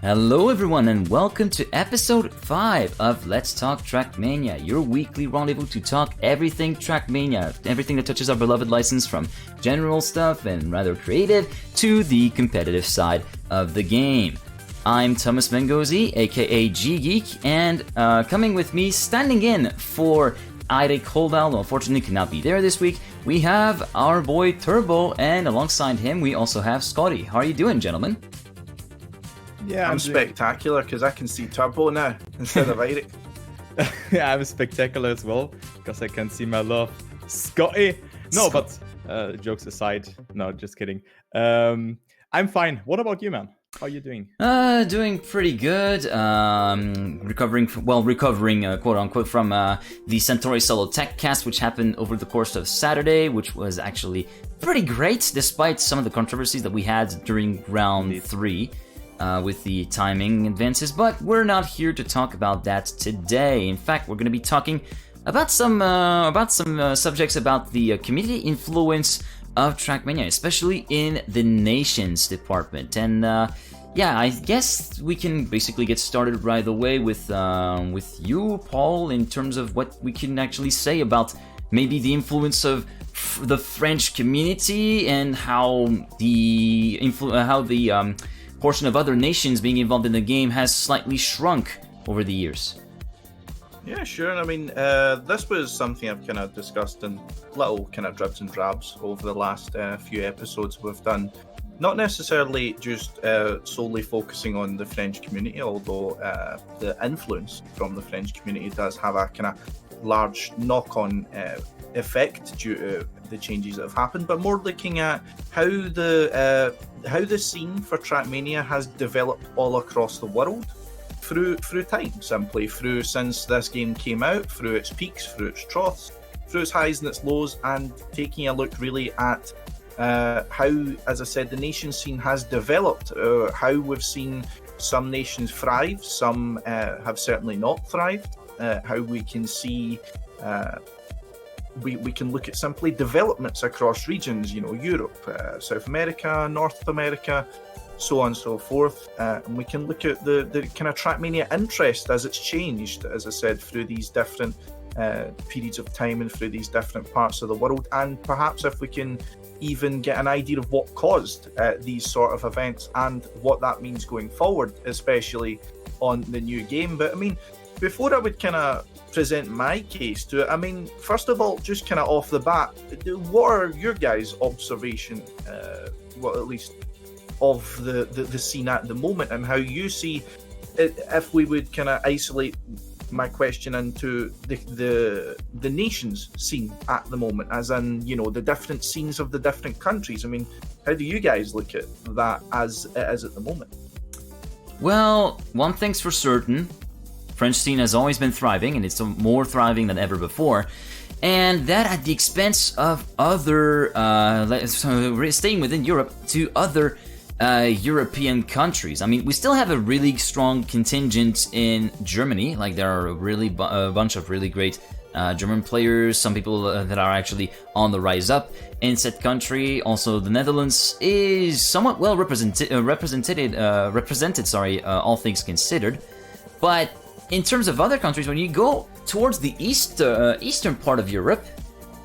Hello everyone and welcome to episode 5 of Let's Talk Trackmania, your weekly rendezvous to talk everything Trackmania, everything that touches our beloved license from general stuff and rather creative to the competitive side of the game. I'm Thomas Mengozi, aka GGeek, and coming with me, standing in for Eirik Holdal, who unfortunately could not be there this week, we have our boy Turbo, and alongside him we also have Scotty. How are you doing, gentlemen? Yeah, I'm spectacular because I can see Turbo now instead of Eirik. Yeah, I'm spectacular as well because I can see my love, Scotty. No, but jokes aside, no, just kidding. I'm fine. What about you, man? How are you doing? Doing pretty good. Recovering, quote unquote, from the Centauri Solo Tech Cast, which happened over the course of Saturday, which was actually pretty great, despite some of the controversies that we had during round 3. With the timing advances, but we're not here to talk about that today. In fact, we're going to be talking about some subjects about the community influence of Trackmania, especially in the nations department. And yeah, I guess we can basically get started right away with you, Paul, in terms of what we can actually say about maybe the influence of the French community and how the portion of other nations being involved in the game has slightly shrunk over the years. Yeah, sure. I mean, this was something I've kind of discussed in little kind of dribs and drabs over the last few episodes we've done. Not necessarily just solely focusing on the French community, although the influence from the French community does have a kind of large knock-on effect due to the changes that have happened, but more looking at how the scene for Trackmania has developed all across the world through time, simply through since this game came out, through its peaks, through its troughs, through its highs and its lows, and taking a look really at how, as I said, the nation scene has developed, how we've seen some nations thrive, some have certainly not thrived, how we can see we can look at simply developments across regions, Europe, South America, North America, so on and so forth. And we can look at the kind of Trackmania interest as it's changed, as I said, through these different periods of time and through these different parts of the world. And perhaps if we can even get an idea of what caused these sort of events and what that means going forward, especially on the new game. But I mean, before I would kind of present my case to it, I mean, first of all, just kind of off the bat, what are your guys' observation, well, at least of the scene at the moment, and how you see it, if we would kind of isolate my question into the nations scene at the moment, as in, the different scenes of the different countries. I mean, how do you guys look at that as it is at the moment? Well, one thing's for certain, French scene has always been thriving, and it's more thriving than ever before, and that at the expense of other, staying within Europe, to other European countries. I mean, we still have a really strong contingent in Germany. Like, there are a bunch of really great German players, some people that are actually on the rise up in said country. Also, the Netherlands is somewhat well represented, all things considered. But in terms of other countries, when you go towards the eastern part of Europe,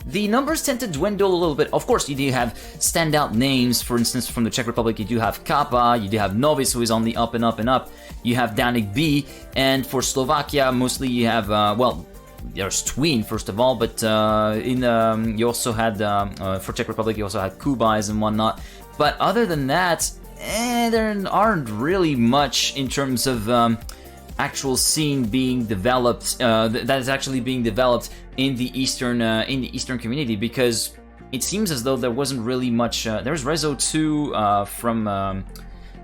the numbers tend to dwindle a little bit. Of course, you do have standout names. For instance, from the Czech Republic, you do have Kappa, you do have Novice, who is on the up and up and up. You have Danik B, and for Slovakia, mostly you have, there's Tween, first of all, but you also had, for Czech Republic, you also had Kubais and whatnot. But other than that, there aren't really much in terms of actual scene being developed that is actually being developed in the eastern community, because it seems as though there wasn't really much. There's Rezo 2 from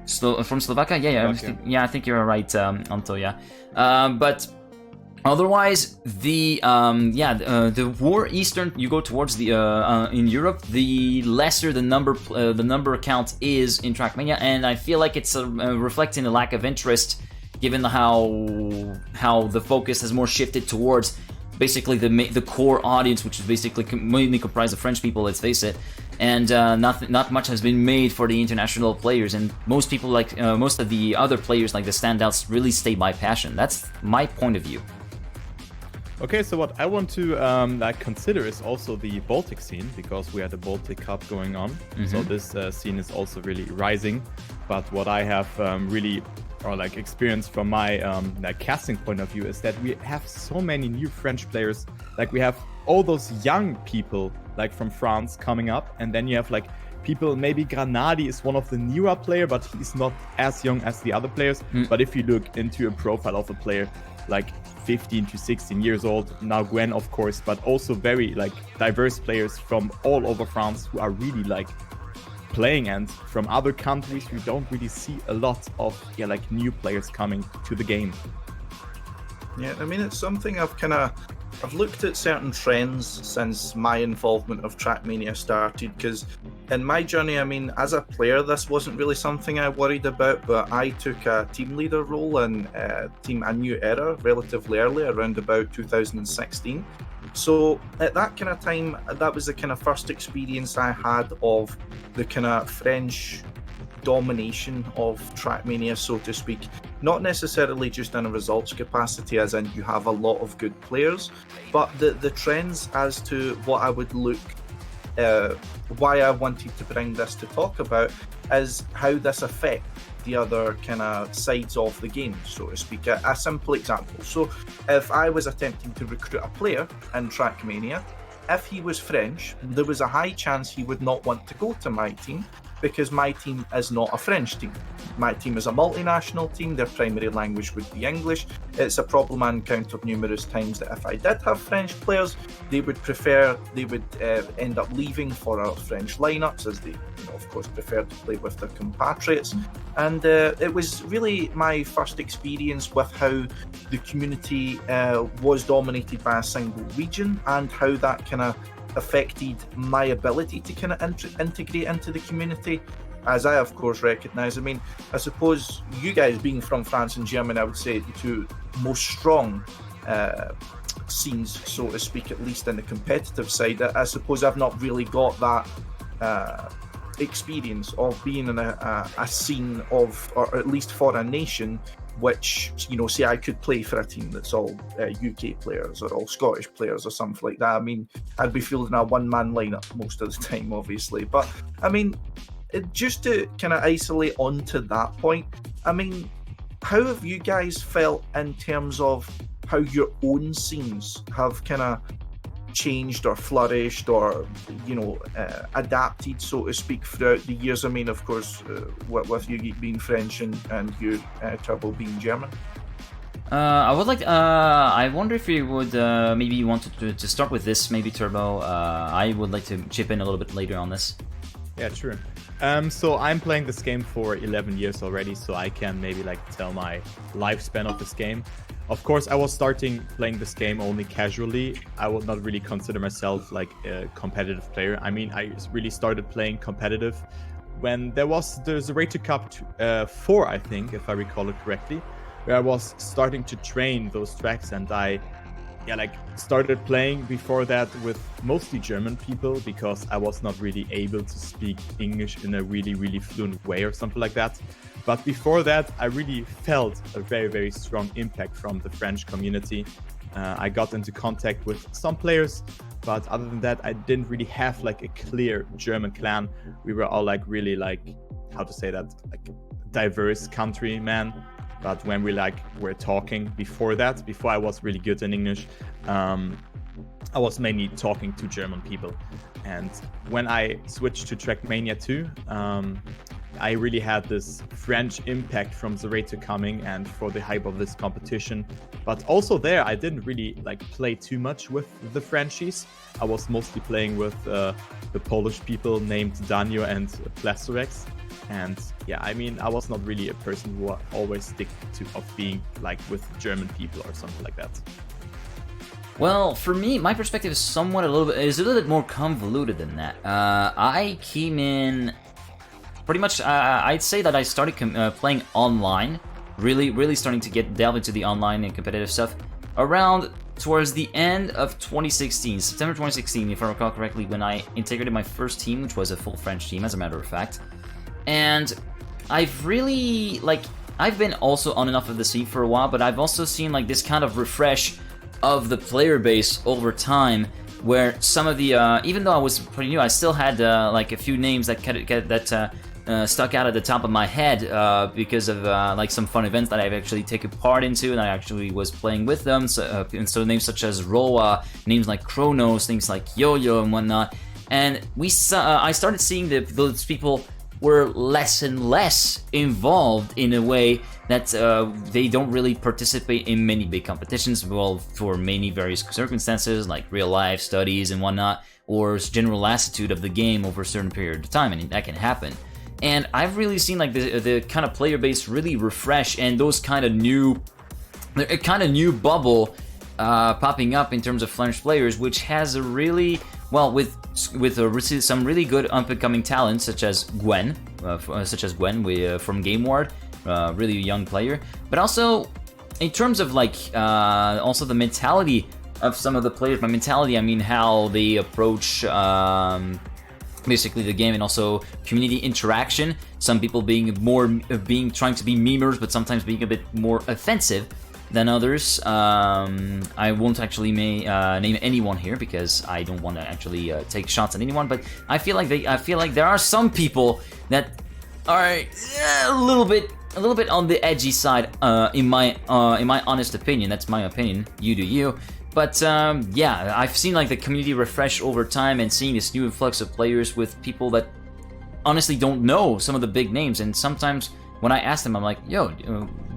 Slovakia. I think you're right, Anto. Yeah, but otherwise, the more eastern you go towards the in Europe, the lesser the number count is in Trackmania, and I feel like it's reflecting a lack of interest, given how the focus has more shifted towards basically the core audience, which is basically mainly comprised of French people, let's face it, and not much has been made for the international players. And most people, like most of the other players, like the standouts, really stay by passion. That's my point of view. Okay, so what I want to like consider is also the Baltic scene, because we had the Baltic Cup going on. So this scene is also really rising. But what I have really like experienced from my like casting point of view is that we have so many new French players. Like we have all those young people like from France coming up, and then you have like people, maybe Granadi is one of the newer player, but he's not as young as the other players. But if you look into a profile of a player like 15 to 16 years old, now Gwen of course, but also very like diverse players from all over France who are really like playing, and from other countries we don't really see a lot of like new players coming to the game. Yeah, I mean, it's something I've looked at certain trends since my involvement of Trackmania started, because in my journey, I mean, as a player, this wasn't really something I worried about, but I took a team leader role in Team A New Era relatively early, around about 2016. So at that kind of time, that was the kind of first experience I had of the kind of French domination of Trackmania, so to speak. Not necessarily just in a results capacity, as in you have a lot of good players, but the trends as to what I would look, why I wanted to bring this to talk about, is how this affects the other kind of sides of the game, so to speak. A simple example. So if I was attempting to recruit a player in Trackmania, if he was French, there was a high chance he would not want to go to my team, because my team is not a French team. My team is a multinational team. Their primary language would be English. It's a problem I encountered numerous times, that if I did have French players, they would end up leaving for our French lineups, as they, of course, prefer to play with their compatriots. And it was really my first experience with how the community was dominated by a single region, and how that kind of affected my ability to kind of integrate into the community, as I of course recognise. I mean, I suppose you guys being from France and Germany, I would say the two most strong scenes, so to speak, at least in the competitive side. I suppose I've not really got that experience of being in a scene of, or at least for a nation, which, say I could play for a team that's all UK players or all Scottish players or something like that. I mean, I'd be fielding a one-man lineup most of the time, obviously. But, I mean, just to kind of isolate onto that point, I mean, how have you guys felt in terms of how your own scenes have kind of changed or flourished or adapted, so to speak, throughout the years? I mean, of course, with you being French and you Turbo being German. I would like. I wonder if you would maybe you wanted to start with this, maybe Turbo. I would like to chip in a little bit later on this. Yeah, sure. So I'm playing this game for 11 years already, so I can maybe like tell my lifespan of this game. Of course, I was starting playing this game only casually. I would not really consider myself like a competitive player. I mean, I really started playing competitive when there was the Zerator Cup 4, I think, if I recall it correctly, where I was starting to train those tracks, and I started playing before that with mostly German people, because I was not really able to speak English in a really, really fluent way or something like that. But before that, I really felt a very, very strong impact from the French community. I got into contact with some players, but other than that, I didn't really have like a clear German clan. We were all like really like, how to say that, like diverse countrymen. But when we were talking before I was really good in English, I was mainly talking to German people. And when I switched to Trackmania 2, I really had this French impact from Zerator coming and for the hype of this competition. But also there, I didn't really play too much with the Frenchies. I was mostly playing with the Polish people named Danio and Plasterex. And yeah, I mean, I was not really a person who always stick to being with German people or something like that. Well, for me, my perspective is a little bit more convoluted than that. I came in pretty much. I'd say that I started playing online, really starting to delve into the online and competitive stuff around towards the end of 2016, September 2016, if I recall correctly, when I integrated my first team, which was a full French team, as a matter of fact. And I've really, I've been also on and off of the scene for a while, but I've also seen, this kind of refresh of the player base over time, where some of the, even though I was pretty new, I still had, a few names that stuck out at the top of my head because of some fun events that I've actually taken part into, and I actually was playing with them. So names such as Roa, names like Kronos, things like Yo-Yo and whatnot. And I started seeing those people were less and less involved in a way that they don't really participate in many big competitions, well, for many various circumstances, like real life studies and whatnot, or general lassitude of the game over a certain period of time, and that can happen. And I've really seen the kind of player base really refresh, and those kind of new bubble popping up in terms of French players, which has a really, well, with some really good up-and-coming talents, such as Gwen, from Game Ward, really young player, but also in terms of also the mentality of some of the players. By mentality, I mean how they approach basically the game, and also community interaction. Some people trying to be memers, but sometimes being a bit more offensive than others. I won't actually name anyone here because I don't want to actually take shots at anyone. But I feel like there are some people that are a little bit on the edgy side, in my honest opinion. That's my opinion. You do you. But yeah, I've seen the community refresh over time, and seeing this new influx of players with people that honestly don't know some of the big names. And sometimes when I ask them, I'm like, yo,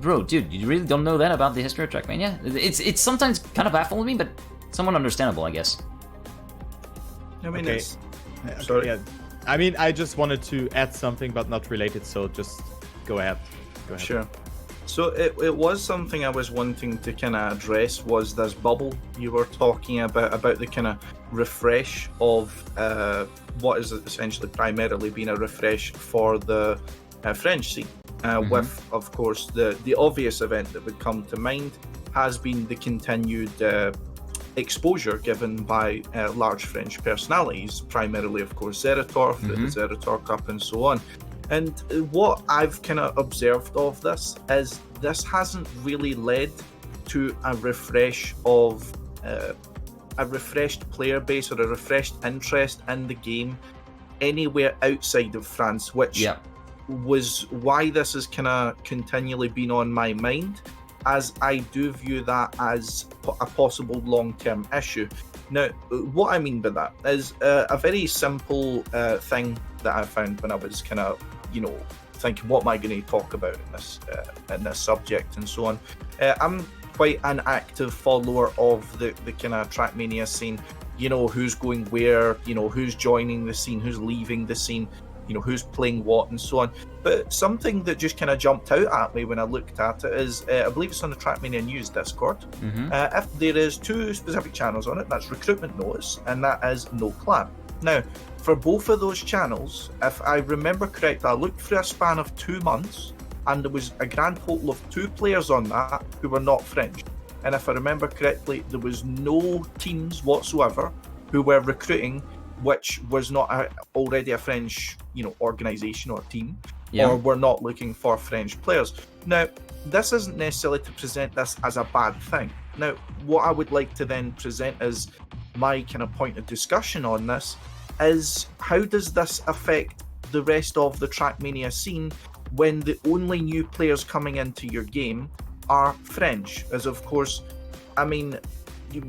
bro, dude, you really don't know that about the history of Trackmania? It's sometimes kind of baffling me, but somewhat understandable, I guess. I mean, okay. Sorry. Yeah. I mean, I just wanted to add something, but not related, so just go ahead. Sure. So it was something I was wanting to kind of address, was this bubble you were talking about the kind of refresh of what is essentially primarily been a refresh for the French scene. With, of course, the obvious event that would come to mind has been the continued exposure given by large French personalities, primarily, of course, Zerator, the Zerator Cup and so on. And what I've kind of observed of this is this hasn't really led to a refresh of a refreshed player base or a refreshed interest in the game anywhere outside of France, which was why this has kind of continually been on my mind, as I do view that as a possible long-term issue. Now, what I mean by that is a very simple thing that I found when I was kind of, thinking, what am I going to talk about in this subject and so on. I'm quite an active follower of the kind of Trackmania scene. Who's going where, who's joining the scene, who's leaving the scene, who's playing what and so on. But something that just kind of jumped out at me when I looked at it is, I believe it's on the Trackmania News Discord. If there is two specific channels on it, that's Recruitment Notice and that is No Clan. Now, for both of those channels, if I remember correctly, I looked through a span of 2 months, and there was a grand total of 2 players on that who were not French. And if I remember correctly, there was no teams whatsoever who were recruiting which was not already a French, organisation or team, or were not looking for French players. Now, this isn't necessarily to present this as a bad thing. Now, what I would like to then present as my kind of point of discussion on this is, how does this affect the rest of the Trackmania scene when the only new players coming into your game are French? As of course, I mean,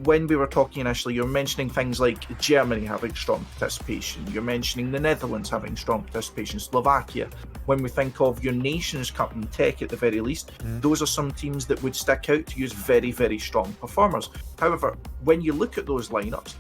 when we were talking initially, you're mentioning things like Germany having strong participation, you're mentioning the Netherlands having strong participation, Slovakia. When we think of your Nations Cup and Tech at the very least, those are some teams that would stick out to you as very, very strong performers. However, when you look at those lineups,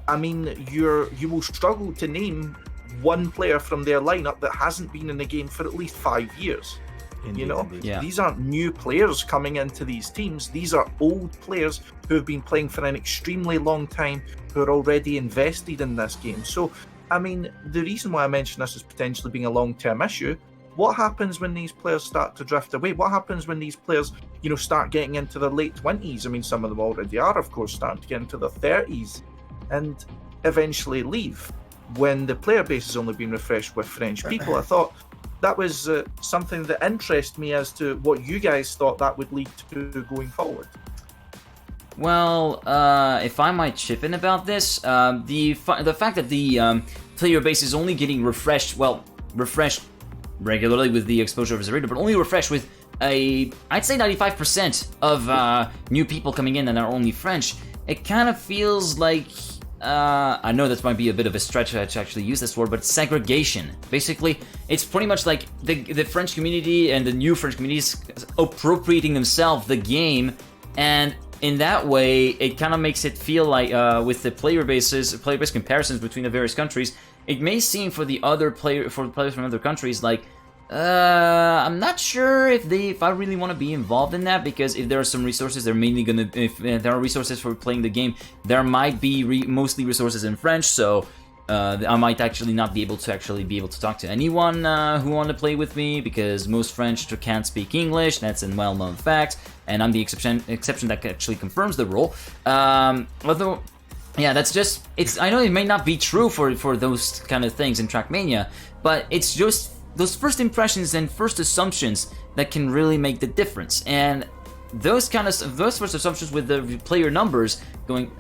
I mean, you will struggle to name one player from their lineup that hasn't been in the game for at least 5 years. Indeed. These aren't new players coming into these teams. These are old players who have been playing for an extremely long time, who are already invested in this game. So, I mean, the reason why I mention this as potentially being a long-term issue, what happens when these players start to drift away? What happens when these players, start getting into their late 20s. I mean, some of them already are, of course, starting to get into their 30s, and eventually leave when the player base has only been refreshed with French people. I thought that was something that interested me as to what you guys thought that would lead to going forward. Well, if I might chip in about this, the fact that the player base is only getting refreshed regularly with the exposure of Zerito, but only refreshed with I'd say 95% of new people coming in that are only French, it kind of feels like, I know this might be a bit of a stretch to actually use this word, but segregation. Basically, it's pretty much like the French community and the new French communities appropriating themselves the game, and in that way, it kind of makes it feel like, with the player base comparisons between the various countries, it may seem for the players from other countries like, I'm not sure if I really want to be involved in that, because if there are some resources, they're mainly gonna, if there are resources for playing the game, there might be mostly resources in French, so I might actually not be able to talk to anyone who want to play with me, because most French can't speak English. That's a well-known fact, and I'm the exception that actually confirms the rule. Although, yeah, that's just, I know it may not be true for those kind of things in Trackmania, but it's just those first impressions and first assumptions that can really make the difference. And those first assumptions with the player numbers going,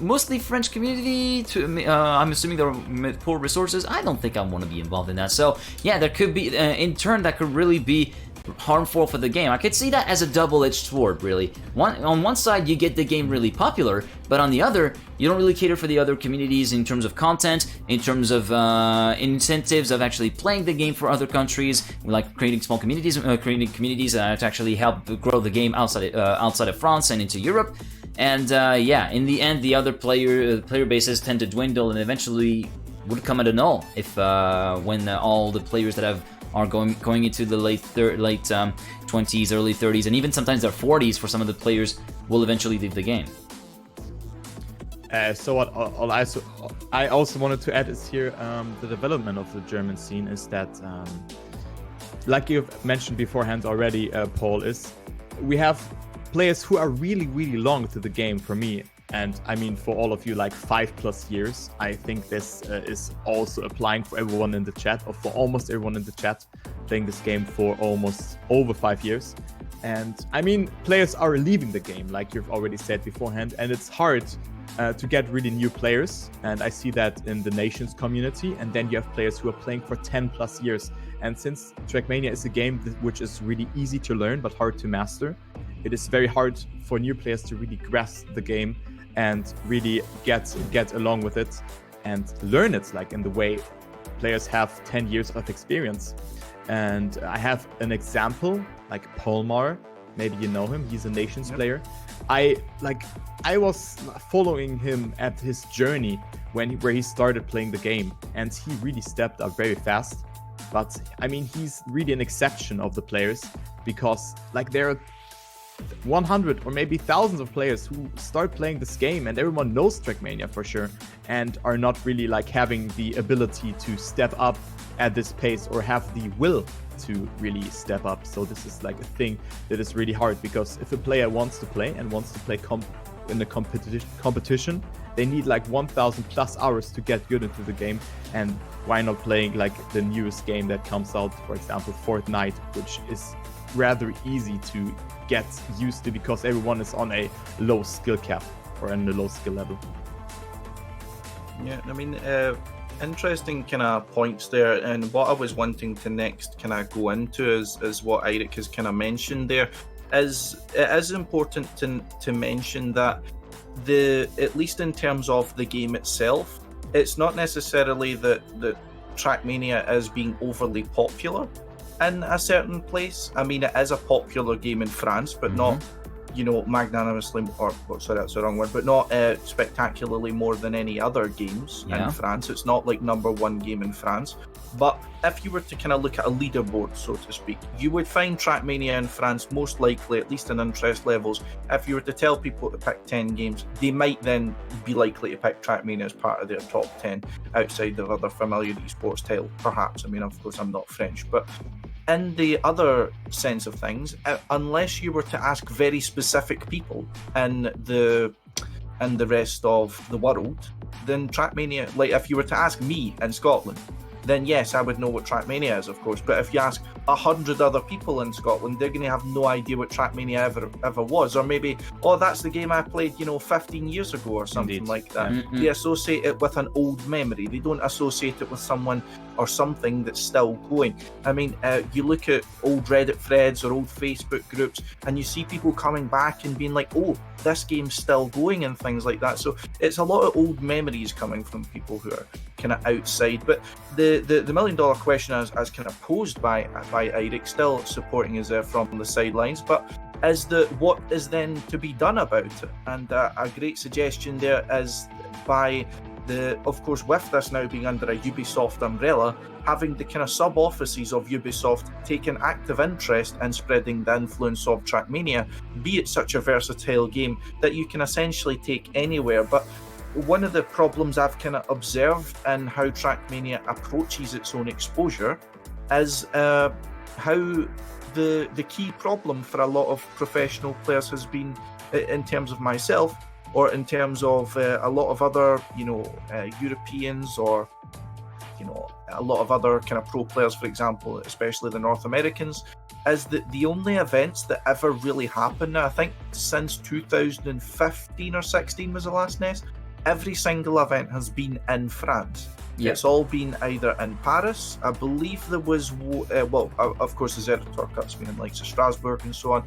mostly French community, I'm assuming there are poor resources, I don't think I want to be involved in that. So yeah, there could be, in turn, that could really be harmful for the game. I could see that as a double-edged sword, really. On one side, you get the game really popular, but on the other, you don't really cater for the other communities in terms of content, in terms of incentives of actually playing the game for other countries, like creating small communities, to actually help grow the game outside of France and into Europe. And yeah, in the end, the other player bases tend to dwindle and eventually would come at a null if when all the players that are going into the late 20s, early 30s, and even sometimes their 40s for some of the players will eventually leave the game. So what I also wanted to add is here, the development of the German scene is that, like you've mentioned beforehand already, Paul, is we have players who are really, really long to the game for me. And I mean, for all of you, like 5+ years. I think this is also applying for everyone in the chat, or for almost everyone in the chat, playing this game for almost over 5 years. And I mean, players are leaving the game, like you've already said beforehand, and it's hard to get really new players. And I see that in the Nations community. And then you have players who are playing for 10+ years. And since Trackmania is a game which is really easy to learn but hard to master, it is very hard for new players to really grasp the game and really get along with it and learn it, like in the way players have 10 years of experience. And I have an example, like Polmar, maybe you know him, he's a Nations player. I was following him at his journey where he started playing the game, and he really stepped up very fast. But I mean, he's really an exception of the players, because like there are 100 or maybe thousands of players who start playing this game and everyone knows Trackmania for sure, and are not really like having the ability to step up at this pace or have the will to really step up. So this is like a thing that is really hard, because if a player wants to play and wants to play in the competition, they need like 1,000+ hours to get good into the game. And why not playing like the newest game that comes out, for example, Fortnite, which is rather easy to get used to because everyone is on a low skill cap or in a low skill level. Yeah, I mean, interesting kind of points there, and what I was wanting to next kind of go into is what Eirik has kind of mentioned there. It is important to mention that at least in terms of the game itself, it's not necessarily that Trackmania is being overly popular in a certain place. I mean, it is a popular game in France, but not, magnanimously, that's the wrong word, but not spectacularly more than any other games in France. It's not like #1 game in France. But if you were to kind of look at a leaderboard, so to speak, you would find Trackmania in France most likely, at least in interest levels. If you were to tell people to pick 10 games, they might then be likely to pick Trackmania as part of their top 10 outside of other familiar esports titles, perhaps. I mean, of course, I'm not French, but in the other sense of things, unless you were to ask very specific people in the rest of the world, then Trackmania, like if you were to ask me in Scotland, then yes, I would know what Trackmania is, of course. But if you ask 100 other people in Scotland, they're going to have no idea what Trackmania ever was. Or maybe, oh, that's the game I played, 15 years ago or something Indeed. like that. They associate it with an old memory. They don't associate it with someone or something that's still going. I mean, you look at old Reddit threads or old Facebook groups, and you see people coming back and being like, oh, this game's still going and things like that. So it's a lot of old memories coming from people who are kind of outside. But the $1 million question as kind of posed by Eirik, still supporting us from the sidelines, but what is then to be done about it? And a great suggestion there is by of course, with this now being under a Ubisoft umbrella, having the kind of sub-offices of Ubisoft take an active interest in spreading the influence of Trackmania, be it such a versatile game that you can essentially take anywhere. But one of the problems I've kind of observed in how Trackmania approaches its own exposure is how the key problem for a lot of professional players has been, in terms of myself, or in terms of a lot of other, Europeans, or, a lot of other kind of pro players, for example, especially the North Americans, is that the only events that ever really happened, I think since 2015 or 16 was the last NES, every single event has been in France. Yep. It's all been either in Paris. I believe there was, of course, the Zerator Cup's been in likes of Strasbourg and so on.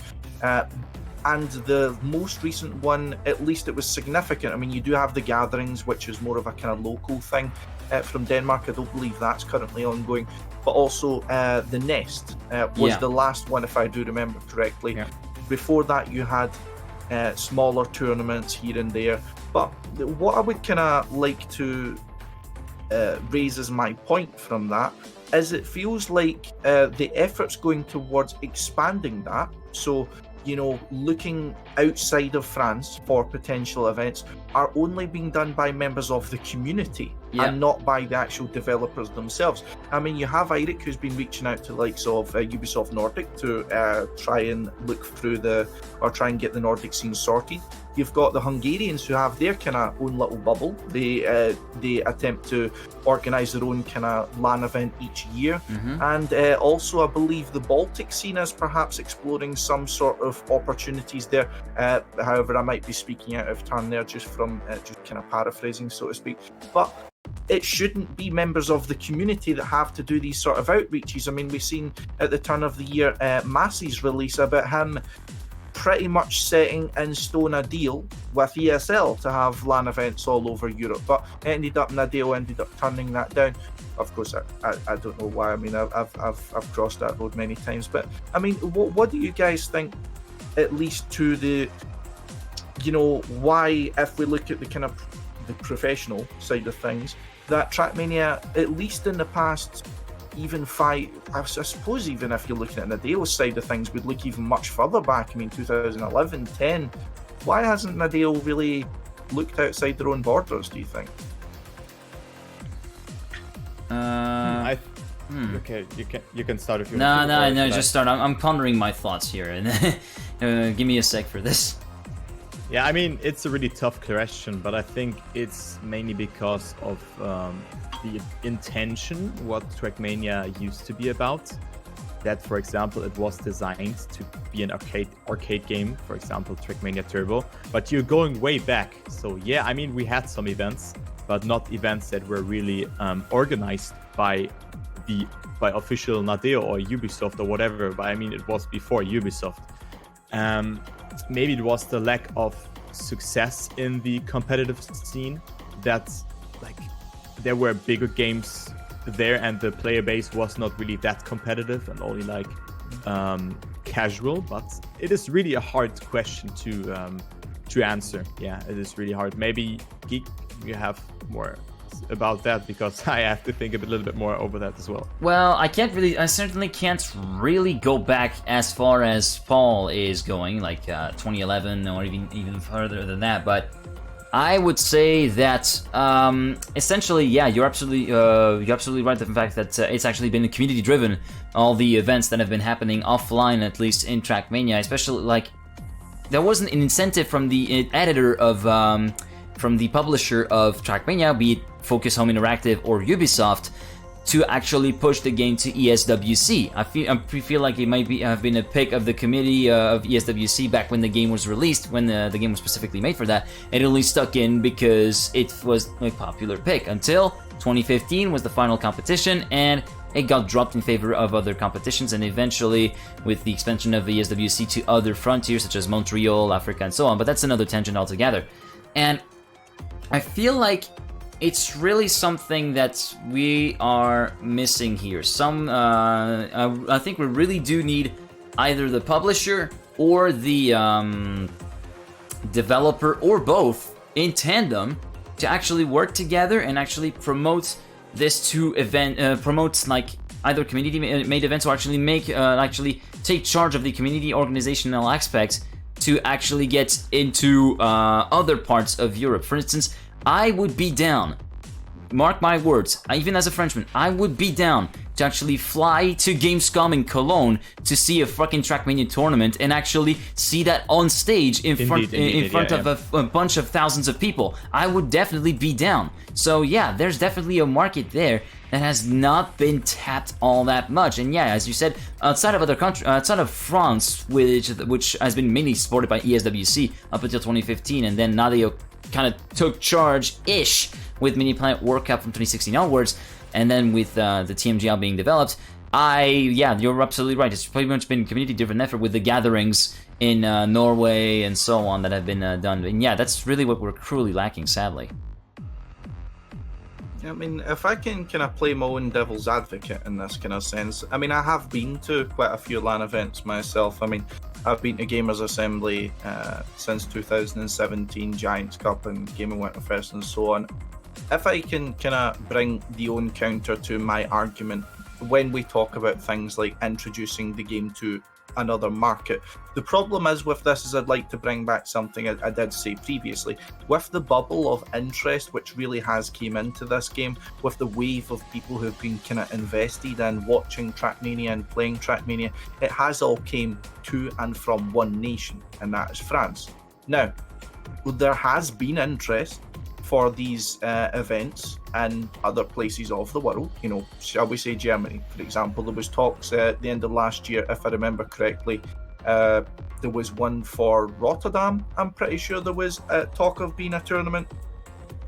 And the most recent one, at least it was significant. I mean, you do have the gatherings, which is more of a kind of local thing from Denmark. I don't believe that's currently ongoing. But also the Nest was the last one, if I do remember correctly. Yeah. Before that, you had smaller tournaments here and there. But what I would kind of like to raise as my point from that is it feels like the effort's going towards expanding that. So, looking outside of France for potential events are only being done by members of the community and not by the actual developers themselves. I mean, you have Eirik, who's been reaching out to the likes of Ubisoft Nordic to try and look through try and get the Nordic scene sorted. You've got the Hungarians who have their kind of own little bubble. They attempt to organise their own kind of LAN event each year. And also, I believe the Baltic scene is perhaps exploring some sort of opportunities there. However, I might be speaking out of turn there just from just kind of paraphrasing, so to speak. But it shouldn't be members of the community that have to do these sort of outreaches. I mean, we've seen at the turn of the year Massey's release about him pretty much setting in stone a deal with ESL to have LAN events all over Europe, but Nadeo ended up turning that down. Of course, I don't know why. I mean, I've crossed that road many times, but I mean, what do you guys think? At least to the, why, if we look at the kind of the professional side of things, that Trackmania, at least in the past, even I suppose even if you're looking at Nadeo's side of things, would look even much further back. I mean, 2011, 10. Why hasn't Nadeo really looked outside their own borders, do you think? Okay, you can start if you want. No, just start. I'm pondering my thoughts here, and give me a sec for this. Yeah, I mean, it's a really tough question, but I think it's mainly because of the intention, what Trackmania used to be about. That, for example, it was designed to be an arcade game, for example, Trackmania Turbo, but you're going way back. So yeah, I mean, we had some events, but not events that were really organized by official Nadeo or Ubisoft or whatever, but I mean, it was before Ubisoft. Maybe it was the lack of success in the competitive scene that, like, there were bigger games there and the player base was not really that competitive and only like casual. But it is really a hard question to answer. Yeah, it is really hard. Maybe Geek, you have more about that, because I have to think a little bit more over that as well. Well, I certainly can't really go back as far as Paul is going, like 2011 or even further than that, but I would say that essentially, yeah, you're absolutely right. The fact that it's actually been community driven. All the events that have been happening offline, at least in Trackmania, especially like there wasn't an incentive from the editor of from the publisher of Trackmania, be it Focus Home Interactive or Ubisoft, to actually push the game to ESWC. I feel like it might have been a pick of the committee of ESWC back when the game was released, when the game was specifically made for that. It only stuck in because it was a popular pick until 2015 was the final competition, and it got dropped in favor of other competitions, and eventually with the expansion of the ESWC to other frontiers such as Montreal, Africa, and so on. But that's another tangent altogether. And I feel like it's really something that we are missing here. I think we really do need either the publisher or the developer, or both in tandem, to actually work together and actually promote this to promotes like either community-made events, or actually take charge of the community organizational aspects to actually get into other parts of Europe. For instance, I would be down, mark my words, even as a Frenchman, I would be down to actually fly to Gamescom in Cologne to see a fucking Trackmania tournament and actually see that on stage in front of a bunch of thousands of people. I would definitely be down. So yeah, there's definitely a market there that has not been tapped all that much. And yeah, as you said, outside of other countries, outside of France, which has been mainly supported by ESWC up until 2015, and then now they kind of took charge-ish with Mini Planet World Cup from 2016 onwards, and then with the TMGL being developed. Yeah, you're absolutely right. It's pretty much been a community-driven effort with the gatherings in Norway and so on that have been done. And yeah, that's really what we're cruelly lacking, sadly. I mean, if I can kind of play my own devil's advocate in this kind of sense, I mean, I have been to quite a few LAN events myself. I mean, I've been to Gamers Assembly since 2017, Giants Cup and Gaming Winterfest and so on. If I can kind of bring the own counter to my argument when we talk about things like introducing the game to another market. The problem is with this is I'd like to bring back something I did say previously. With the bubble of interest which really has came into this game, with the wave of people who've been kind of invested in watching Trackmania and playing Trackmania, it has all came to and from one nation, and that is France. Now, there has been interest for these events in other places of the world, you know, shall we say Germany, for example. There was talks at the end of last year, if I remember correctly, there was one for Rotterdam. I'm pretty sure there was talk of being a tournament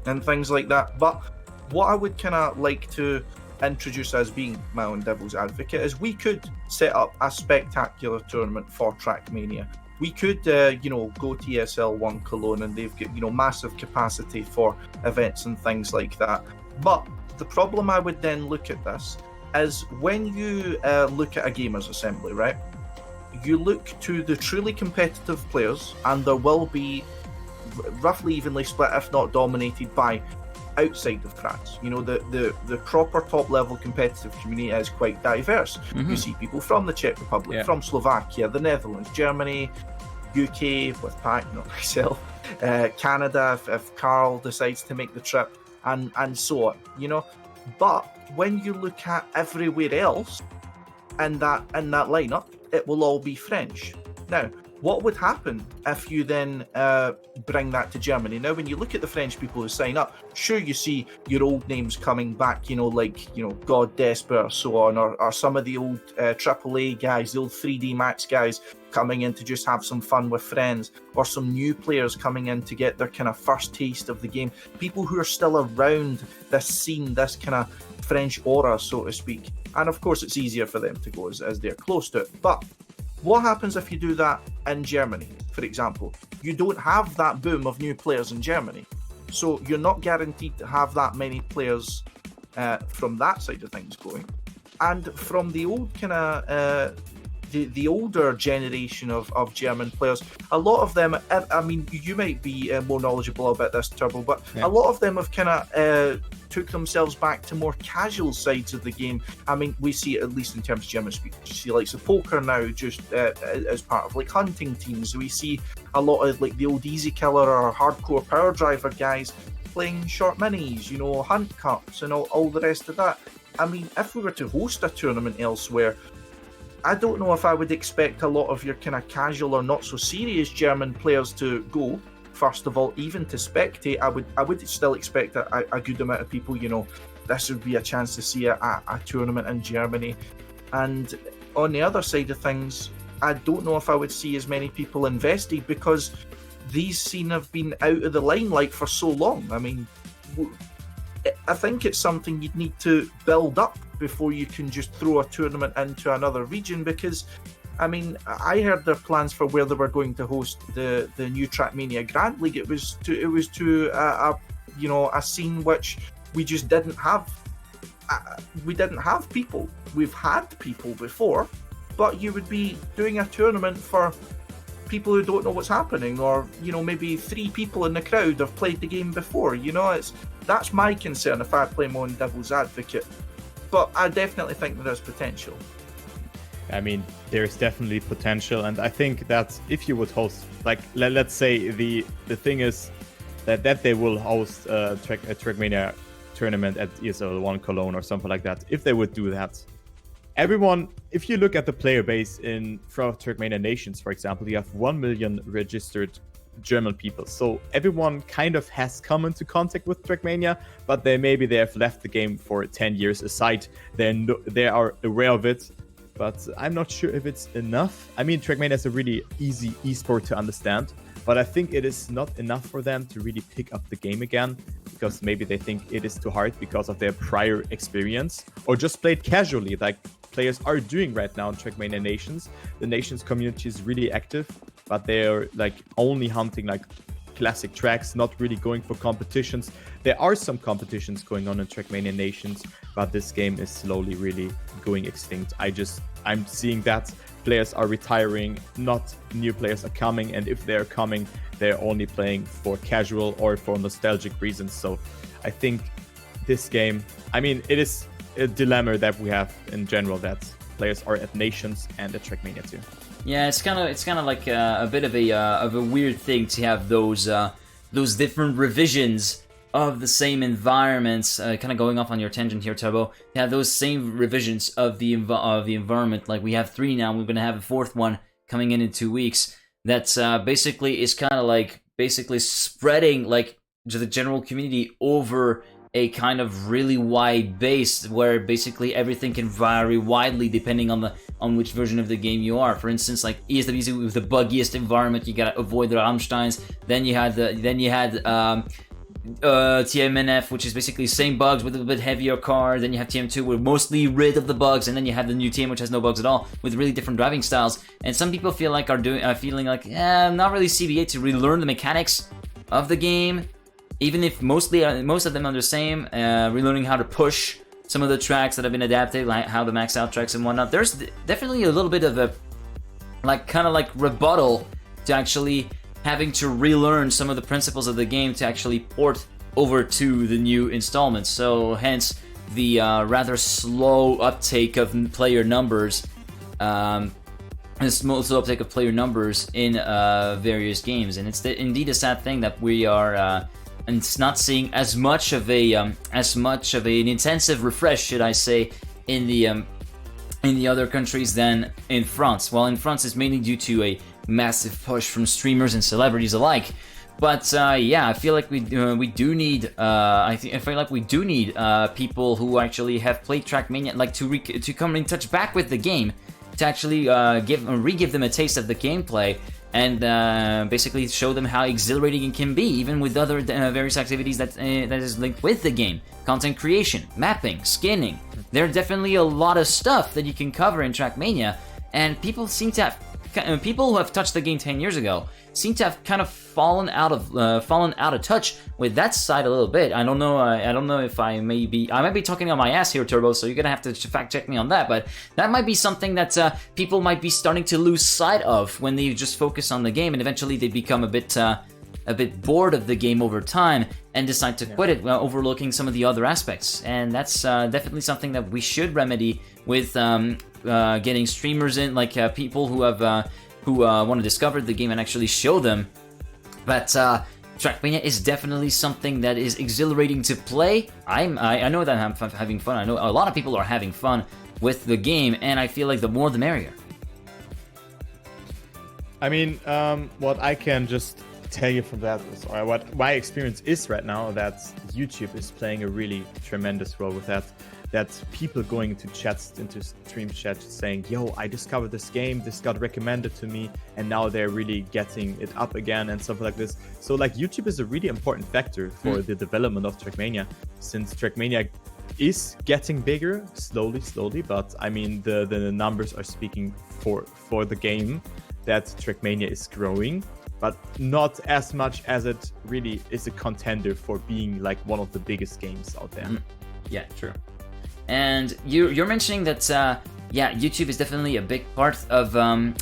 and things like that. But what I would kind of like to introduce as being my own devil's advocate is we could set up a spectacular tournament for Trackmania. We could, you know, go to ESL1 Cologne, and they've got, you know, massive capacity for events and things like that. But the problem I would then look at this is when you look at a Gamers Assembly, right? You look to the truly competitive players, and there will be roughly evenly split, if not dominated, by outside of France. You know, the proper top level competitive community is quite diverse. You see people from the Czech Republic, from Slovakia, the Netherlands, Germany, UK with Pat, not myself, Canada if Carl decides to make the trip, and so on, you know. But when you look at everywhere else in that lineup, it will all be French. Now, what would happen if you then bring that to Germany? Now, when you look at the French people who sign up, sure, you see your old names coming back, you know, like, you know, God Desper or so on, or some of the old AAA guys, the old 3D Max guys coming in to just have some fun with friends, or some new players coming in to get their kind of first taste of the game. People who are still around this scene, this kind of French aura, so to speak. And of course, it's easier for them to go as they're close to it. But what happens if you do that in Germany, for example? You don't have that boom of new players in Germany. So you're not guaranteed to have that many players from that side of things going. And from the old kind of, the older generation of German players, a lot of them, I mean, you might be more knowledgeable about this, Turbo, but a lot of them have kind of took themselves back to more casual sides of the game. I mean, we see it at least in terms of German speakers. You see, like, the poker now, just as part of like hunting teams. We see a lot of like the old Easy Killer or hardcore Power Driver guys playing short minis, you know, hunt cups and all the rest of that. I mean, if we were to host a tournament elsewhere, I don't know if I would expect a lot of your kind of casual or not so serious German players to go. First of all, even to spectate, I would still expect a good amount of people. You know, this would be a chance to see a tournament in Germany. And on the other side of things, I don't know if I would see as many people invested, because these scene have been out of the limelight for so long. I mean, I think it's something you'd need to build up before you can just throw a tournament into another region, because I mean, I heard their plans for where they were going to host the new Trackmania Grand League. It was to a scene which we just didn't have. We didn't have people. We've had people before, but you would be doing a tournament for people who don't know what's happening, or you know, maybe 3 people in the crowd have played the game before. You know, that's my concern if I play my own devil's advocate. But I definitely think there is potential. I mean, there's definitely potential, and I think that if you would host, like, let's say the thing is that they will host a Trackmania tournament at ESL 1 Cologne or something like that. If they would do that, everyone, if you look at the player base from Trackmania Nations, for example, you have 1 million registered German people. So everyone kind of has come into contact with Trackmania, but they have left the game for 10 years aside. They are aware of it, but I'm not sure if it's enough. I mean, Trackmania is a really easy esport to understand, but I think it is not enough for them to really pick up the game again, because maybe they think it is too hard because of their prior experience, or just played casually, like players are doing right now in Trackmania Nations. The Nations community is really active, but they're like only hunting like classic tracks, not really going for competitions. There are some competitions going on in Trackmania Nations, but this game is slowly really going extinct. I'm seeing that players are retiring, not new players are coming, and if they're coming, they're only playing for casual or for nostalgic reasons. So I think this game, I mean, it is a dilemma that we have in general, that players are at Nations and at Trackmania too. Yeah, it's kind of like a bit of a weird thing to have those different revisions of the same environments. Kind of going off on your tangent here, Turbo. To have those same revisions of the environment. Like we have 3 now. We're gonna have a 4th one coming in 2 weeks. That's basically is kind of like spreading like to the general community over a kind of really wide base, where basically everything can vary widely depending on which version of the game you are. For instance, like ESWZ with the buggiest environment, you gotta avoid the Rammsteins. Then you had TMNF, which is basically the same bugs with a bit heavier car. Then you have TM2, we're mostly rid of the bugs, and then you have the new TM, which has no bugs at all, with really different driving styles. And some people feel like feeling like, I'm not really CBA to relearn the mechanics of the game, even if most of them are the same. Relearning how to push some of the tracks that have been adapted, like how the max out tracks and whatnot. There's definitely a little bit of a kind of rebuttal to actually having to relearn some of the principles of the game to actually port over to the new installments. So hence the rather slow uptake of player numbers, in various games. And it's indeed a sad thing that we are and it's not seeing as much of an intensive refresh, should I say, in the other countries than in France. Well, in France, it's mainly due to a massive push from streamers and celebrities alike. But yeah, I feel like we do need. I feel like we do need people who actually have played Trackmania, like to come in touch back with the game, to actually re-give them a taste of the gameplay, and basically show them how exhilarating it can be, even with other various activities that is linked with the game. Content creation, mapping, skinning. There are definitely a lot of stuff that you can cover in Trackmania, and people who have touched the game 10 years ago seem to have kind of fallen out of touch with that side a little bit. I don't know if I might be talking on my ass here, Turbo, so you're gonna have to fact check me on that, but that might be something that people might be starting to lose sight of when they just focus on the game, and eventually they become a bit a bit bored of the game over time and decide to quit it, overlooking some of the other aspects. And that's definitely something that we should remedy with getting streamers in, like people who have who want to discover the game and actually show them. But Trackmania is definitely something that is exhilarating to play. I know that I'm having fun. I know a lot of people are having fun with the game, and I feel like the more the merrier. I mean, what I can just tell you from that is, or what my experience is right now, that YouTube is playing a really tremendous role with that. That people going into chats, into stream chats, saying, "Yo, I discovered this game. This got recommended to me," and now they're really getting it up again and stuff like this. So, like, YouTube is a really important factor for the development of Trackmania, since Trackmania is getting bigger slowly. But I mean, the numbers are speaking for the game, that Trackmania is growing, but not as much as it really is a contender for being like one of the biggest games out there. Yeah, true. And you're mentioning that YouTube is definitely a big part of the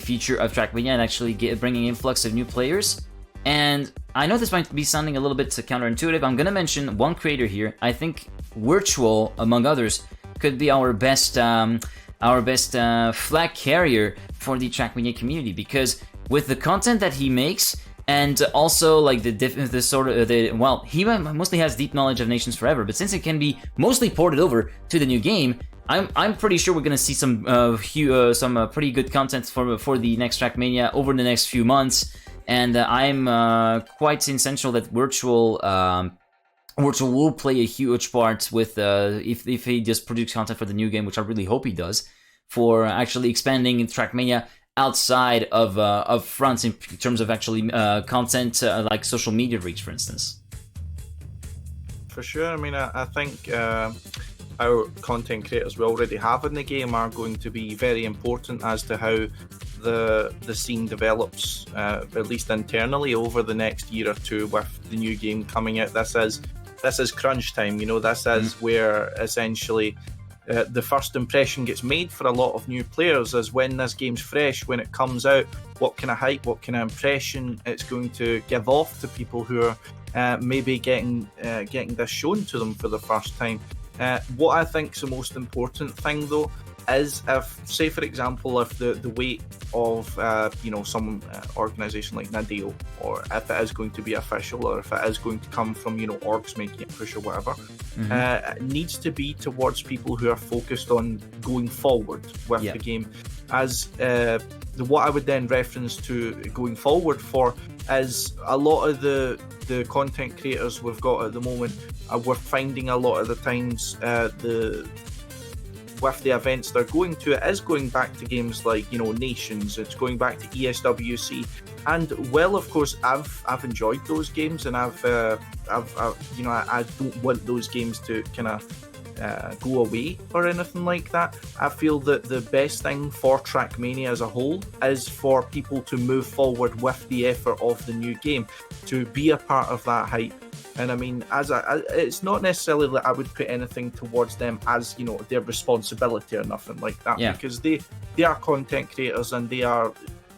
future of Trackmania and actually bringing influx of new players. And I know this might be sounding a little bit counterintuitive. I'm gonna mention one creator here. I think Virtual, among others, could be our best flag carrier for the Trackmania community, because with the content that he makes, and also like he mostly has deep knowledge of Nations Forever, but since it can be mostly ported over to the new game, I'm pretty sure we're gonna see some pretty good content for the next Trackmania over the next few months, and I'm quite essential that Virtual will play a huge part with if he just produces content for the new game, which I really hope he does, for actually expanding Trackmania outside of fronts in terms of actually content like social media reach, for instance. For sure. I mean, I think our content creators we already have in the game are going to be very important as to how the scene develops, at least internally, over the next year or two with the new game coming out. This is crunch time, this is where essentially the first impression gets made for a lot of new players, is when this game's fresh, when it comes out, what kind of hype, what kind of impression it's going to give off to people who are maybe getting this shown to them for the first time. What I think is the most important thing, though, is if, say for example, if the weight of some organisation like Nadeo, or if it is going to be official, or if it is going to come from orgs making it push or whatever, it needs to be towards people who are focused on going forward with the game. As what I would then reference to going forward for is a lot of the content creators we've got at the moment. We're finding a lot of the times with the events they're going to, it is going back to games like Nations. It's going back to ESWC, and well, of course, I've enjoyed those games, and I don't want those games to kind of go away or anything like that. I feel that the best thing for Trackmania as a whole is for people to move forward with the effort of the new game, to be a part of that hype. And I mean, it's not necessarily that I would put anything towards them as their responsibility or nothing like that, because they are content creators, and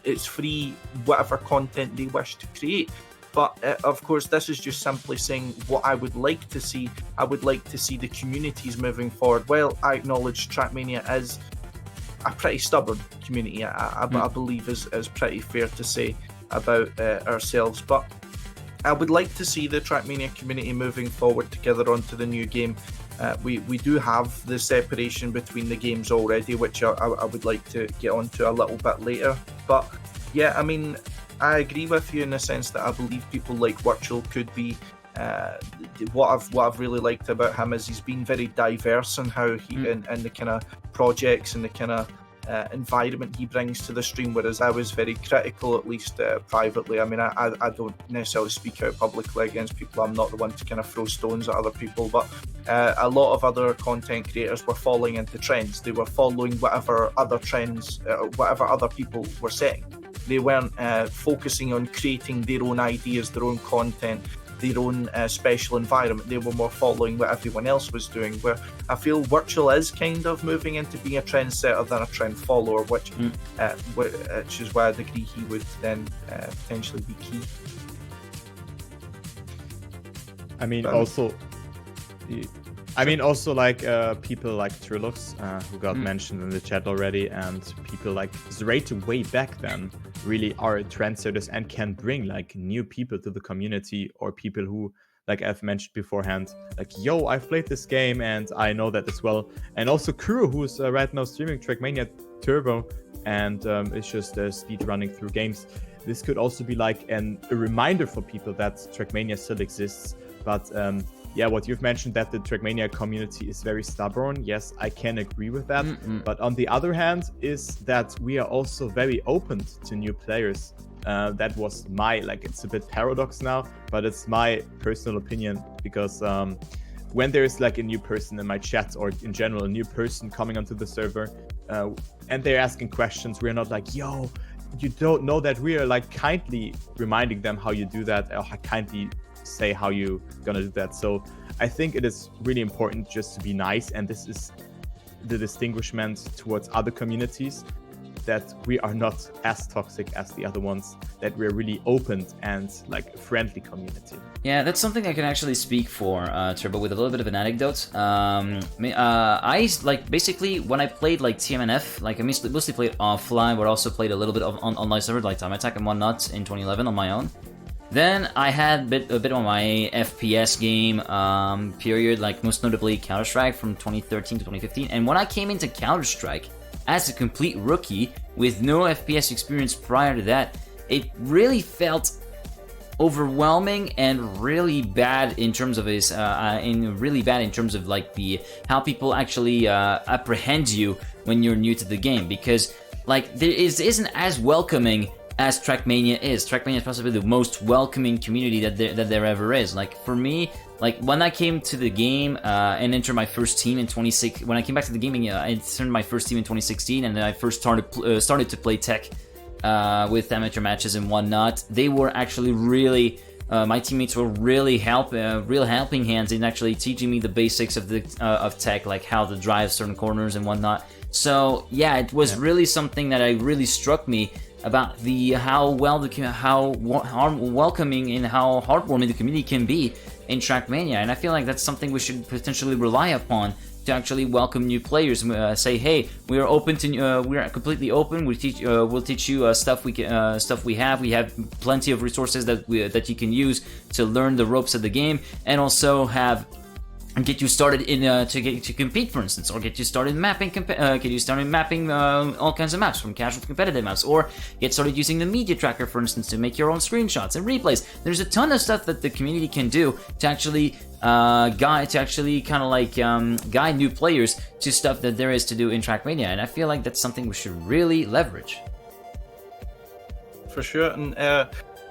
it's free whatever content they wish to create. But of course, this is just simply saying what I would like to see. I would like to see the communities moving forward. Well, I acknowledge Trackmania is a pretty stubborn community, I believe is pretty fair to say about ourselves, but I would like to see the Trackmania community moving forward together onto the new game. We do have the separation between the games already, which I would like to get onto a little bit later. But yeah, I mean, I agree with you in the sense that I believe people like Virtual could be. What I've really liked about him is he's been very diverse in how he in the kind of projects and the kind of environment he brings to the stream, whereas I was very critical, at least privately. I mean, I don't necessarily speak out publicly against people. I'm not the one to kind of throw stones at other people, but a lot of other content creators were falling into trends. They were following whatever other trends, whatever other people were setting. They weren't focusing on creating their own ideas, their own content. their own special environment. They were more following what everyone else was doing, where I feel virtual is kind of moving into being a trendsetter than a trend follower, which is why I agree he would then potentially be key. I mean, also like people like Trilux, who got mentioned in the chat already, and people like Zrate way back then really are trendsetters and can bring like new people to the community, or people who, like I've mentioned beforehand, like, yo, I've played this game and I know that as well. And also Kuro, who's right now streaming Trackmania Turbo, and it's just speed running through games. This could also be like a reminder for people that Trackmania still exists. But yeah, what you've mentioned, that the Trackmania community is very stubborn. Yes, I can agree with that. But on the other hand, is that we are also very open to new players. That was it's a bit paradox now, but it's my personal opinion, because when there is like a new person in my chat, or in general a new person coming onto the server, and they're asking questions, we're not like, yo, you don't know that. We are like kindly reminding them how you do that, or kindly say how you gonna do that. So I think it is really important just to be nice, and this is the distinguishment towards other communities, that we are not as toxic as the other ones, that we're really open and like a friendly community. Yeah, that's something I can actually speak for, Turbo, with a little bit of an anecdote. I like, basically when I played like TMNF, like I mostly played offline, but also played a little bit of online server like Time Attack and whatnot in 2011 on my own. Then I had a bit on my FPS game period, like most notably Counter-Strike from 2013 to 2015. And when I came into Counter-Strike as a complete rookie with no FPS experience prior to that, it really felt overwhelming and really bad in terms of like the how people actually apprehend you when you're new to the game, because like isn't as welcoming as Trackmania is. Trackmania is possibly the most welcoming community that there ever is. Like for me, like when I came to the game and entered my first team in 2016, when I came back to the gaming, I entered my first team in 2016, and then I first started to play tech with amateur matches and whatnot. They were actually really, my teammates were really real helping hands in actually teaching me the basics of tech, like how to drive certain corners and whatnot. So yeah, it was really something that really struck me about how welcoming and how heartwarming the community can be in Trackmania, and I feel like that's something we should potentially rely upon to actually welcome new players. Say, hey, we are open to, we are completely open. We'll teach you stuff we have. We have plenty of resources that you can use to learn the ropes of the game, and also and get you started in to compete, for instance, or get you started mapping all kinds of maps, from casual to competitive maps, or get started using the media tracker, for instance, to make your own screenshots and replays. There's a ton of stuff that the community can do to actually guide new players to stuff that there is to do in Trackmania, and I feel like that's something we should really leverage. For sure. And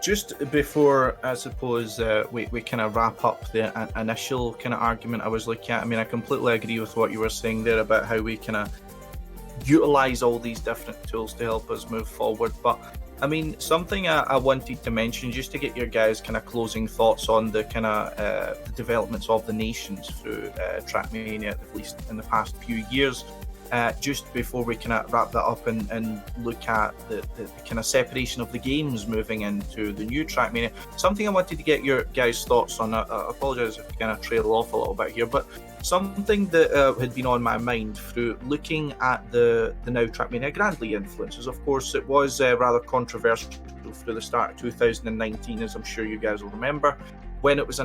just before, I suppose, we kind of wrap up the initial kind of argument I was looking at, I mean, I completely agree with what you were saying there about how we kind of utilize all these different tools to help us move forward. But I mean, something I wanted to mention, just to get your guys' kind of closing thoughts on the kind of the developments of the nations through Trackmania, at least in the past few years. Just before we kind of wrap that up and look at the kind of separation of the games moving into the new Trackmania, something I wanted to get your guys' thoughts on. I apologise if I kind of trail off a little bit here, but something that had been on my mind through looking at the now Trackmania Grand League influences. Of course, it was rather controversial through the start of 2019, as I'm sure you guys will remember, when it was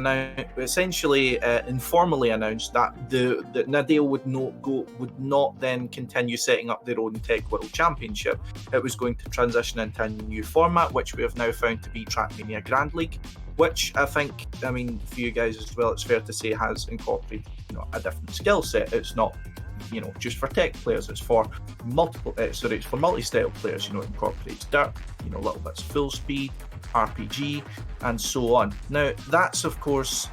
essentially informally announced that that Nadal would not then continue setting up their own Tech World Championship. It was going to transition into a new format, which we have now found to be Trackmania Grand League, which I think, I mean, for you guys as well, it's fair to say has incorporated, a different skill set. It's not, just for tech players. It's for it's for multi-style players. It incorporates dirt, little bits of full speed, RPG, and so on. Now, that's of course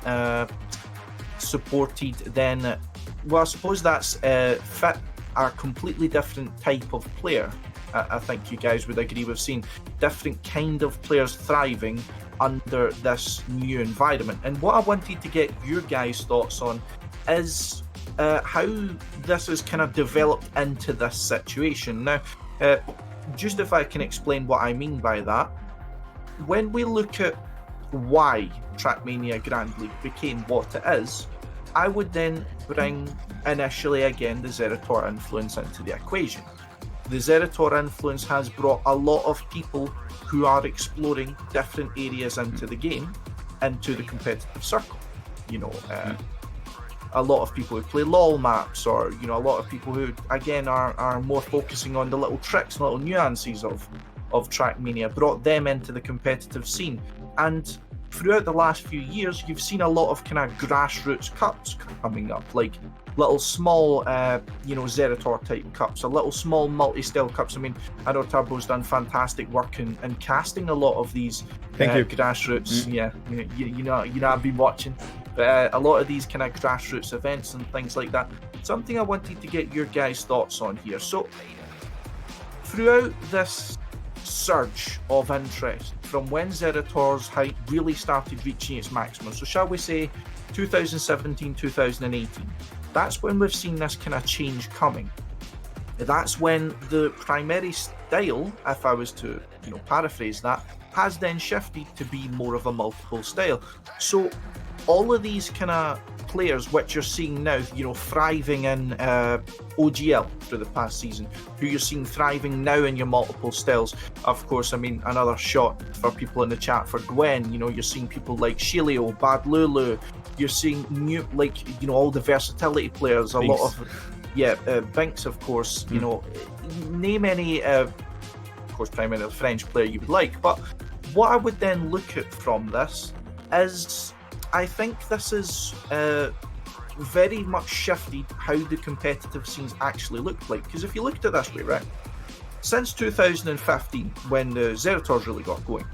supported then. Well, I suppose that's fit a completely different type of player I think you guys would agree we've seen different kind of players thriving under this new environment. And what I wanted to get your guys' thoughts on is how this has kind of developed into this situation. Now, just if I can explain what I mean by that, when we look at why Trackmania Grand League became what it is, I would then bring initially again the Zerator influence into the equation. The Zerator influence has brought a lot of people who are exploring different areas into the game, into the competitive circle. You know, a lot of people who play LOL maps, or you know, a lot of people who again are more focusing on the little tricks and little nuances of Trackmania, brought them into the competitive scene. And throughout the last few years, you've seen a lot of kind of grassroots cups coming up, like little small, Zerator type cups, or little small multi-style cups. I mean, I know Turbo's done fantastic work in casting a lot of these grassroots. Yeah, you know, I've been watching. But a lot of these kind of grassroots events and things like that. Something I wanted to get your guys' thoughts on here. So, throughout this surge of interest, from when Zerator's hype really started reaching its maximum, so shall we say 2017, 2018, that's when we've seen this kind of change coming. That's when the primary style, if I was to paraphrase that, has then shifted to be more of a multiple style. So all of these kind of players which you're seeing now, thriving in OGL through the past season, who you're seeing thriving now in your multiple styles. Of course, I mean, another shot for people in the chat for Gwen, you're seeing people like Shilio, Bad Lulu, you're seeing new, all the versatility players, a lot of, Binks, of course, name any, of course, primarily French player you would like. But what I would then look at from this is, I think this is very much shifted how the competitive scenes actually looked like. Because if you looked at it this way, right, since 2015, when the Zerators really got going,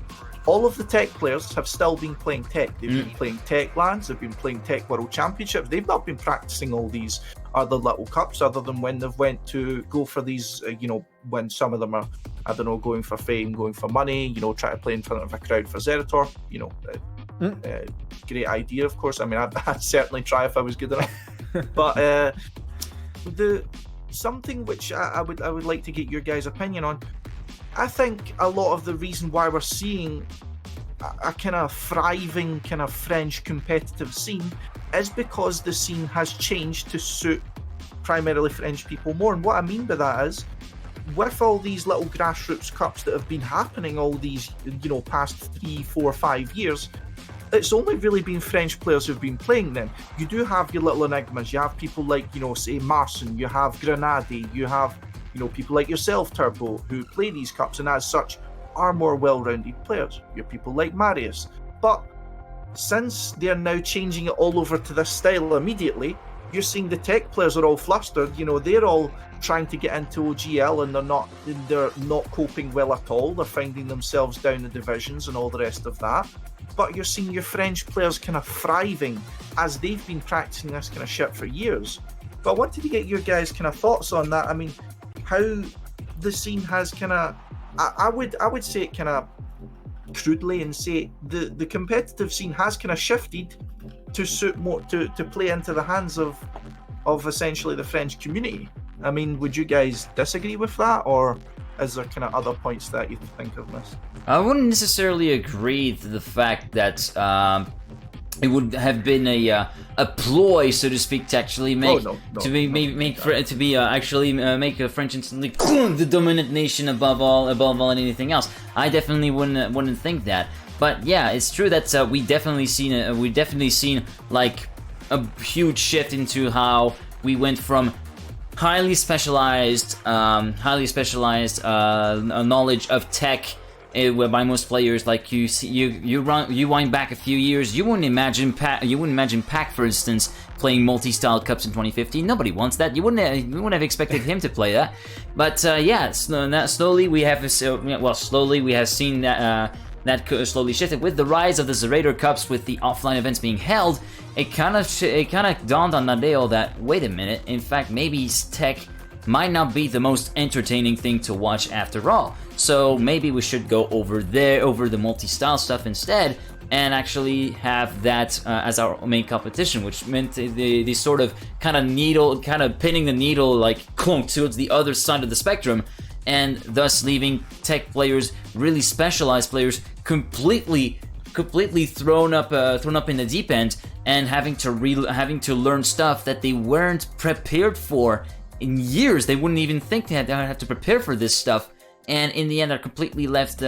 all of the tech players have still been playing tech. They've been playing tech lands, they've been playing tech world championships. They've not been practicing all these other little cups, other than when they've went to go for these, when some of them are, I don't know, going for fame, going for money, try to play in front of a crowd for Zerator, great idea, of course. I mean, I'd certainly try if I was good enough. But something which I would like to get your guys' opinion on. I think a lot of the reason why we're seeing a kind of thriving kind of French competitive scene is because the scene has changed to suit primarily French people more. And what I mean by that is, with all these little grassroots cups that have been happening all these, past 3, 4, 5 years, it's only really been French players who've been playing them. You do have your little enigmas. You have people like, say Marcin, you have Grenade, you have, people like yourself, Turbo, who play these cups and as such are more well-rounded players. You have people like Marius. But since they're now changing it all over to this style immediately, you're seeing the tech players are all flustered. They're all trying to get into OGL and they're not coping well at all. They're finding themselves down the divisions and all the rest of that. But you're seeing your French players kind of thriving as they've been practicing this kind of shit for years. But I wanted to get your guys' kind of thoughts on that. I mean, how the scene has kind of, I would say it kind of crudely and say the competitive scene has kind of shifted to suit more to play into the hands of essentially the French community. I mean, would you guys disagree with that, or is there kind of other points that you think of this? I wouldn't necessarily agree to the fact that it would have been a ploy, so to speak, to actually make make a French instantly the dominant nation above all and anything else. I definitely wouldn't think that. But yeah, it's true that we definitely seen like a huge shift into how we went from highly specialized knowledge of tech by most players. Like you wind back a few years, you wouldn't imagine Pac, for instance, playing multi-style cups in 2015. Nobody wants that. You wouldn't have expected him to play that. But slowly we have seen that. That slowly shifted with the rise of the Zerator Cups, with the offline events being held. It kind of dawned on Nadeo that, wait a minute, in fact maybe tech might not be the most entertaining thing to watch after all. So maybe we should go over the multi-style stuff instead, and actually have that as our main competition, which meant the sort of kind of pinning the needle like clunk towards the other side of the spectrum, and thus leaving tech players, really specialized players, completely thrown up in the deep end, and having to learn stuff that they weren't prepared for in years. They wouldn't even think they had to prepare for this stuff, and in the end are completely left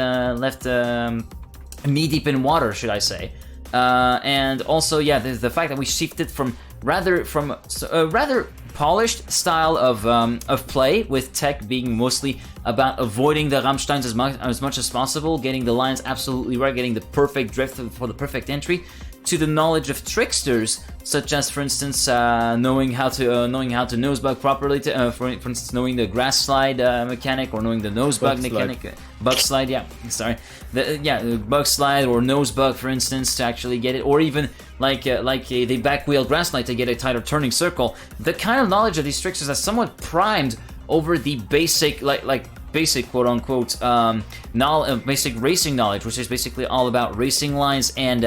knee deep in water, should I say. And also, yeah, the fact that we shifted from a rather polished style of play, with tech being mostly about avoiding the Rammsteins as much as possible, getting the lines absolutely right, getting the perfect drift for the perfect entry, to the knowledge of tricksters, such as, for instance, knowing how to nosebug properly, for instance, knowing the grass slide mechanic, or knowing the nosebug mechanic, bug slide, bug slide or nosebug, for instance, to actually get it, or even the back wheel grass slide to get a tighter turning circle. The kind of knowledge of these tricksters is somewhat primed over the basic, basic quote unquote basic racing knowledge, which is basically all about racing lines and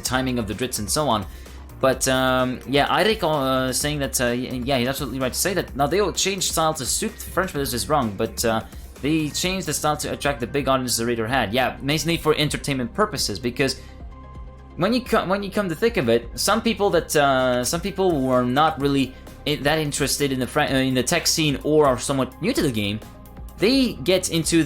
timing of the drifts and so on. But Eirik saying that he's absolutely right to say that. Now they will change style to suit French, but this is wrong. But they changed the style to attract the big audience the Raider had. Yeah, mainly for entertainment purposes, because when you come to think of it, some people who are not really that interested in the tech scene, or are somewhat new to the game, they get into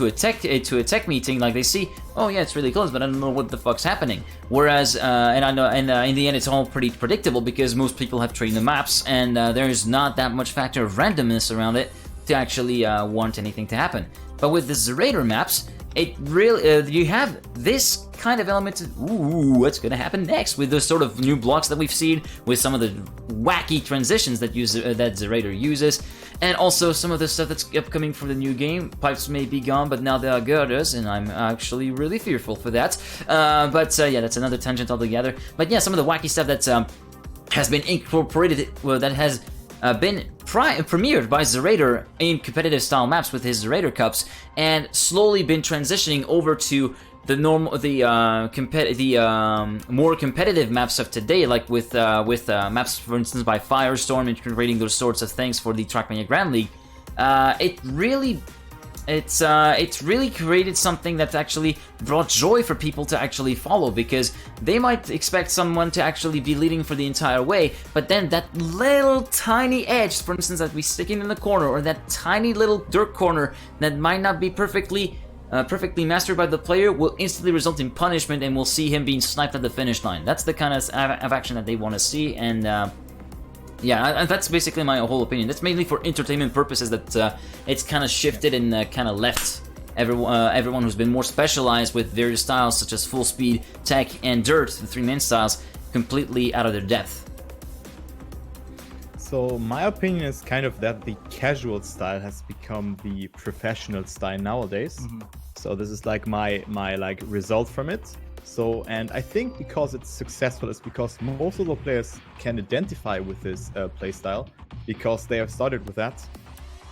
a tech meeting, like they see, oh yeah, it's really close, but I don't know what the fuck's happening. Whereas, in the end, it's all pretty predictable, because most people have trained the maps, and there's not that much factor of randomness around it to actually want anything to happen. But with the Zerator maps, it really you have this kind of element of, ooh, what's gonna happen next, with those sort of new blocks that we've seen, with some of the wacky transitions that Zerator uses, and also some of the stuff that's upcoming for the new game. Pipes may be gone, but now they are girders, and I'm actually really fearful for that. But that's another tangent altogether. But yeah, some of the wacky stuff that has been incorporated, that has been premiered by Zerator in competitive style maps with his Zerator Cups, and slowly been transitioning over to the more competitive maps of today, like with maps, for instance, by Firestorm, integrating those sorts of things for the Trackmania Grand League. It's really created something that actually brought joy for people to actually follow, because they might expect someone to actually be leading for the entire way, but then that little tiny edge, for instance, that we sticking in the corner, or that tiny little dirt corner that might not be perfectly mastered by the player, will instantly result in punishment, and we'll see him being sniped at the finish line. That's the kind of action that they want to see, and that's basically my whole opinion. That's mainly for entertainment purposes that it's kind of shifted and kind of left everyone who's been more specialized with various styles, such as full speed, tech, and dirt, the three main styles, completely out of their depth. So my opinion is kind of that the casual style has become the professional style nowadays. Mm-hmm. So this is like my result from it. So, and I think because it's successful is because most of the players can identify with this play style, because they have started with that.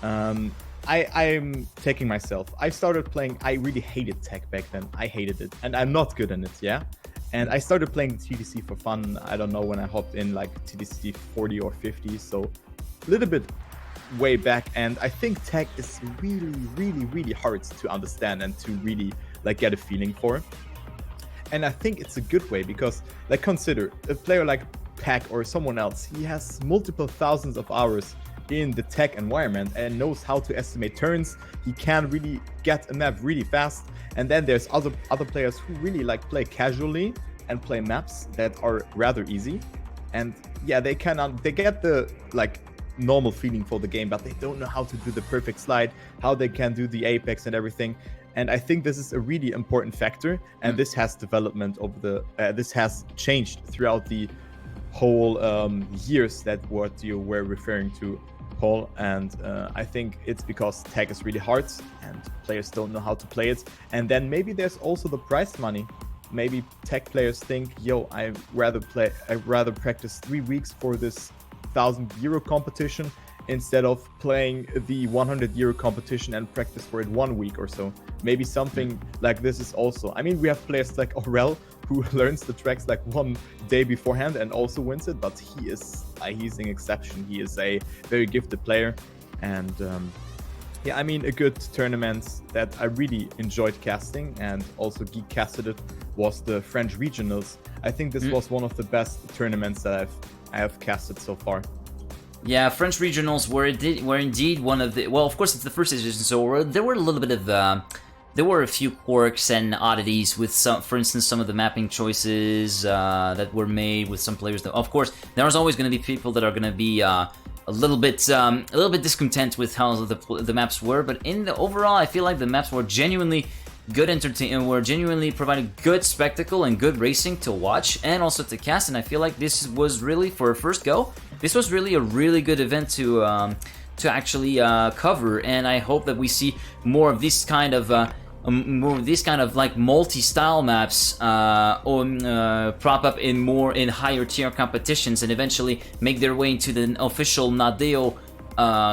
I'm taking myself. I started playing, I really hated tech back then. I hated it, and I'm not good in it, yeah? And I started playing TDC for fun. I don't know when I hopped in, like TDC 40 or 50, so a little bit way back. And I think tech is really, really, really hard to understand and to really like get a feeling for. And I think it's a good way, because like consider a player like Pack or someone else, he has multiple thousands of hours in the tech environment and knows how to estimate turns. He can really get a map really fast. And then there's other players who really like play casually and play maps that are rather easy. And yeah, they get the like normal feeling for the game, but they don't know how to do the perfect slide, how they can do the apex and everything. And I think this is a really important factor, and this has development over this has changed throughout the whole years that what you were referring to, Paul. And I think it's because tech is really hard and players don't know how to play it. And then maybe there's also the prize money. maybe tech players think, yo, I'd rather practice 3 weeks for this €1,000 competition instead of playing the €100 competition and practice for it 1 week or so. Maybe something like this is also, I mean, we have players like Aurel who learns the tracks like 1 day beforehand and also wins it, but he's an exception. He is a very gifted player. And yeah, I mean, a good tournament that I really enjoyed casting and also Geek casted it was the French regionals. I think this was one of the best tournaments that I have casted so far. Yeah, French regionals were indeed one of the. Well, of course, it's the first edition, so there were a little bit of. There were a few quirks and oddities with some, for instance, some of the mapping choices that were made with some players. That, of course, there's always going to be people that are going to be a little bit discontent with how the maps were. But in the overall, I feel like the maps were genuinely good entertainment, were genuinely providing good spectacle and good racing to watch and also to cast. And I feel like this was really, for a first go, this was really a really good event to actually cover. And I hope that we see more of this kind of like multi-style maps prop up in higher tier competitions and eventually make their way into the official Nadeo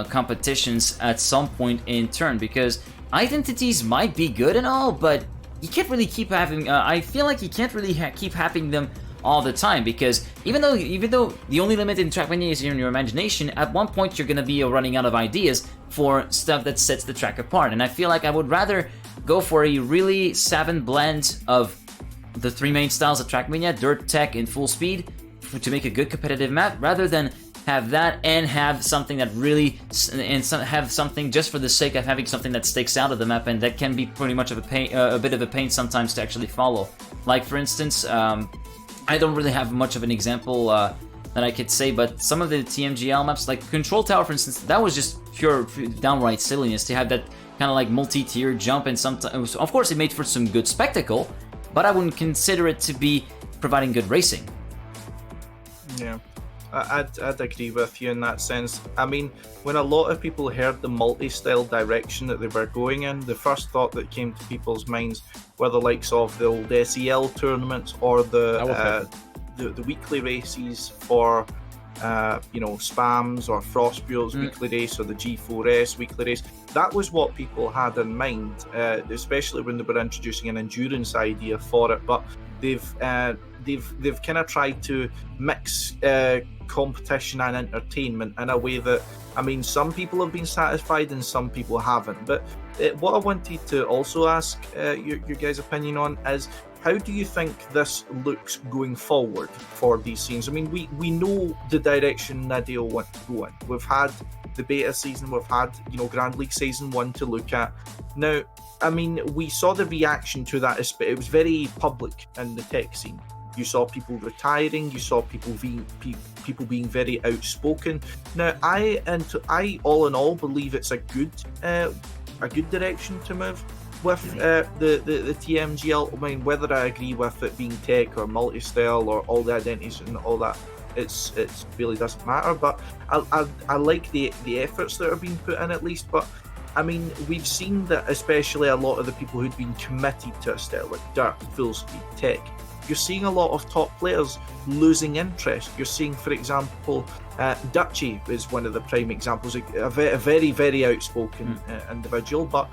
competitions at some point in turn, because identities might be good and all, but you can't really keep having. I feel like you can't really keep having them all the time, because even though the only limit in Trackmania is in your imagination, at one point you're gonna be running out of ideas for stuff that sets the track apart. And I feel like I would rather go for a really savant blend of the 3 main styles of Trackmania, Dirt, Tech, and Full Speed, to make a good competitive map, rather than have that and have something that really have something just for the sake of having something that sticks out of the map and that can be pretty much of a bit of a pain sometimes to actually follow. Like for instance, I don't really have much of an example that I could say, but some of the TMGL maps, like Control Tower for instance, that was just pure downright silliness to have that kind of like multi-tier jump, and sometimes, of course, it made for some good spectacle, but I wouldn't consider it to be providing good racing. Yeah, I'd agree with you in that sense. I mean, when a lot of people heard the multi-style direction that they were going in, the first thought that came to people's minds were the likes of the old SEL tournaments or the weekly races for Spams or Frostbureau's weekly race or the G4S weekly race. That was what people had in mind, especially when they were introducing an endurance idea for it. But they've kind of tried to mix competition and entertainment in a way that, I mean, some people have been satisfied and some people haven't. But what I wanted to also ask your guys' opinion on is, how do you think this looks going forward for these scenes? I mean, we know the direction Nadeo want to go in. We've had the beta season, we've had Grand League Season 1 to look at. Now, I mean, we saw the reaction to that. It was very public in the tech scene. You saw people retiring. You saw people being very outspoken. Now, I all in all believe it's a good direction to move with the TMGL. I mean, whether I agree with it being tech or multi-style or all the identities and all that, it really doesn't matter. But I like the efforts that are being put in, at least. But I mean, we've seen that especially a lot of the people who'd been committed to a style like Dirt, Full Speed, Tech, you're seeing a lot of top players losing interest. You're seeing, for example, Dutchy is one of the prime examples, a very, very outspoken individual, but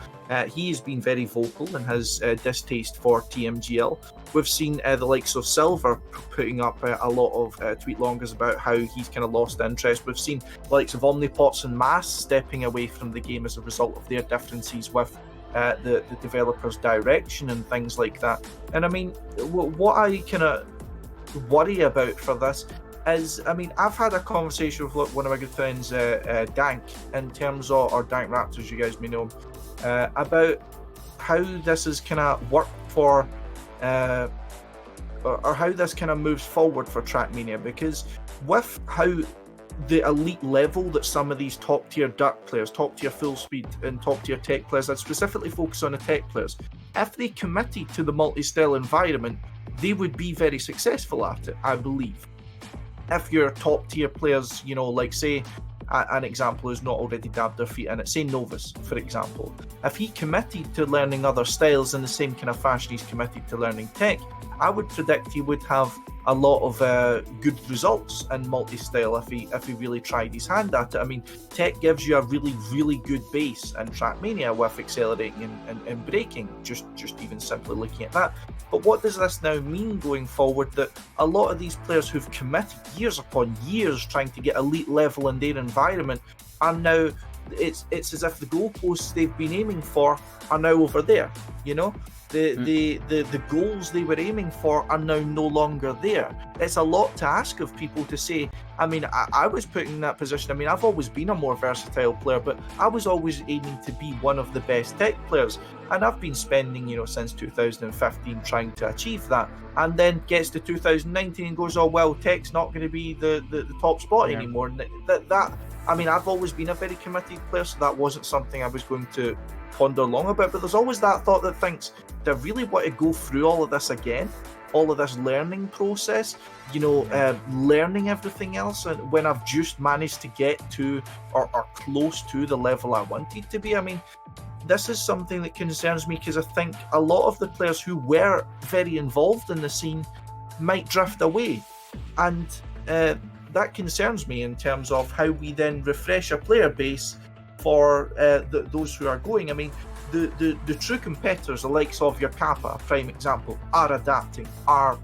he has been very vocal and has distaste for TMGL. We've seen the likes of Silver putting up a lot of tweet longers about how he's kind of lost interest. We've seen the likes of Omnipots and Mass stepping away from the game as a result of their differences with the developers' direction and things like that. And I mean, what I kind of worry about for this is, I mean, I've had a conversation with one of my good friends, Dank, in terms of, or Dank Raptors, you guys may know him, about how this is kind of worked for, or how this kind of moves forward for Trackmania, because with how the elite level that some of these top tier Dirt players, top tier Full Speed and top tier Tech players, I'd specifically focus on the Tech players, if they committed to the multi-style environment, they would be very successful at it, I believe. If your top tier players, like say an example who's not already dabbed their feet in it, say Novus, for example. If he committed to learning other styles in the same kind of fashion he's committed to learning tech, I would predict he would have a lot of good results in multi-style if he really tried his hand at it. I mean, tech gives you a really good base in Trackmania with accelerating and braking, just even simply looking at that. But what does this now mean going forward? That a lot of these players who've committed years upon years trying to get elite level in their environment are now, it's as if the goalposts they've been aiming for are now over there, you know? The goals they were aiming for are now no longer there. It's a lot to ask of people to say. I mean, I was put in that position. I mean, I've always been a more versatile player, but I was always aiming to be one of the best tech players. And I've been spending, since 2015 trying to achieve that. And then gets to 2019 and goes, oh, well, tech's not going to be the top spot anymore. And I mean, I've always been a very committed player, so that wasn't something I was going to ponder long about. But there's always that thought that thinks, do I really want to go through all of this again? All of this learning process, learning everything else, and when I've just managed to get to or close to the level I wanted to be. I mean, this is something that concerns me, because I think a lot of the players who were very involved in the scene might drift away, and that concerns me in terms of how we then refresh a player base for those who are going. I mean, the true competitors, the likes of your Kappa, a prime example, are adapting, are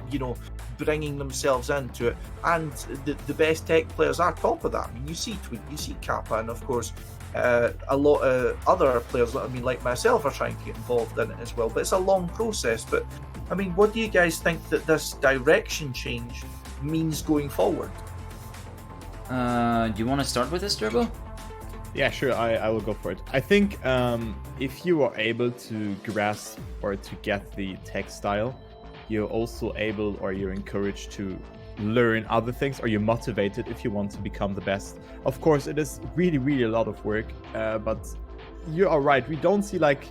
bringing themselves into it, and the best tech players are top of that. I mean, you see Tweak, you see Kappa, and of course a lot of other players, I mean, like myself, are trying to get involved in it as well. But it's a long process. But I mean, what do you guys think that this direction change means going forward? Do you want to start with this, Turbo? Yeah, sure, I will go for it. I think if you are able to grasp or to get the tech style, you're also able, or you're encouraged to learn other things, or you're motivated if you want to become the best. Of course, it is really a lot of work, but you are right. We don't see like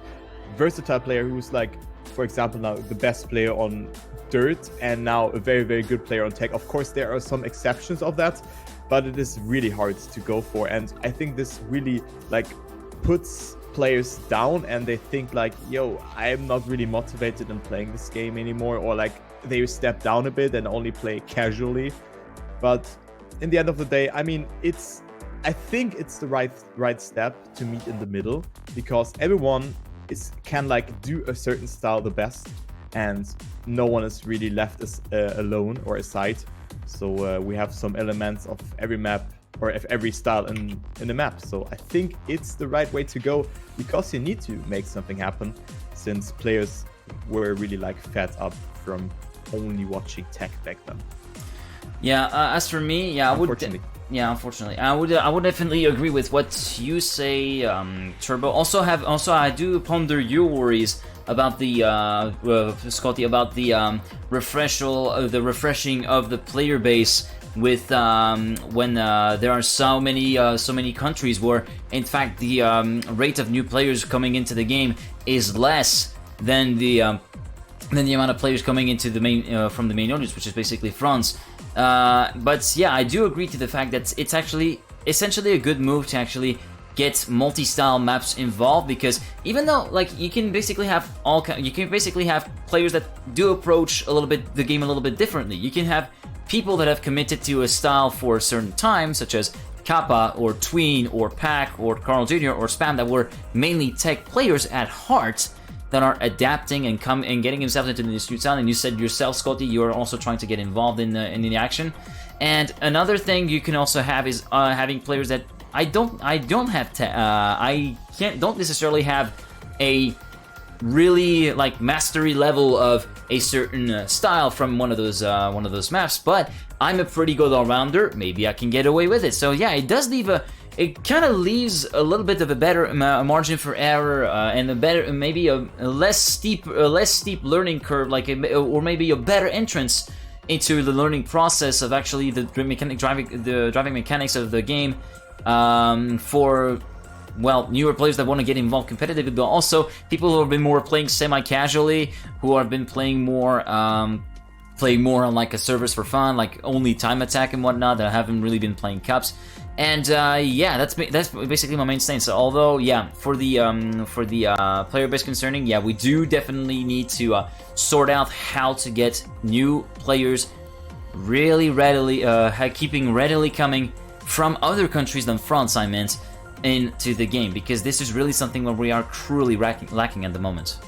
versatile player who's like, for example, now the best player on dirt and now a very good player on tech. Of course, there are some exceptions of that, but it is really hard to go for. And I think this really like puts players down, and they think like, yo, I'm not really motivated in playing this game anymore, or like they step down a bit and only play casually. But in the end of the day, I mean, I think it's the right step to meet in the middle, because everyone can like do a certain style the best, and no one is really left alone or aside. So we have some elements of every map, or of every style in the map. So I think it's the right way to go, because you need to make something happen, since players were really like fed up from only watching tech back then. Yeah, as for me, yeah, unfortunately, I would definitely agree with what you say, Turbo. Also, I do ponder your worries about the Scotty, about the refreshing of the player base with when there are so many countries where, in fact, the rate of new players coming into the game is less than the amount of players coming into the main from the main audience, which is basically France. But yeah, I do agree to the fact that it's actually essentially a good move to actually get multi-style maps involved, because even though like you can basically have players that do approach the game a little bit differently. You can have people that have committed to a style for a certain time, such as Kappa or Tween or Pack or Carl Jr. or Spam, that were mainly tech players at heart, that are adapting and getting themselves into the new style. And you said yourself, Scotty, you're also trying to get involved in the action. And another thing you can also have is having players that don't necessarily have a really like mastery level of a certain style from one of those maps, but I'm a pretty good all-rounder. Maybe I can get away with it. So yeah, it does leave it kind of leaves a little bit of a better margin for error, and maybe a less steep learning curve, or maybe a better entrance into the learning process of actually the driving mechanics of the game, for newer players that want to get involved competitively, but also people who have been more playing semi-casually, who have been playing more on like a service for fun, like only time attack and whatnot, that haven't really been playing cups. And yeah, that's basically my main stance. So although, yeah, for the player base concerning, yeah, we do definitely need to sort out how to get new players really readily, keeping readily coming from other countries than France, I meant, into the game, because this is really something where we are cruelly lacking at the moment.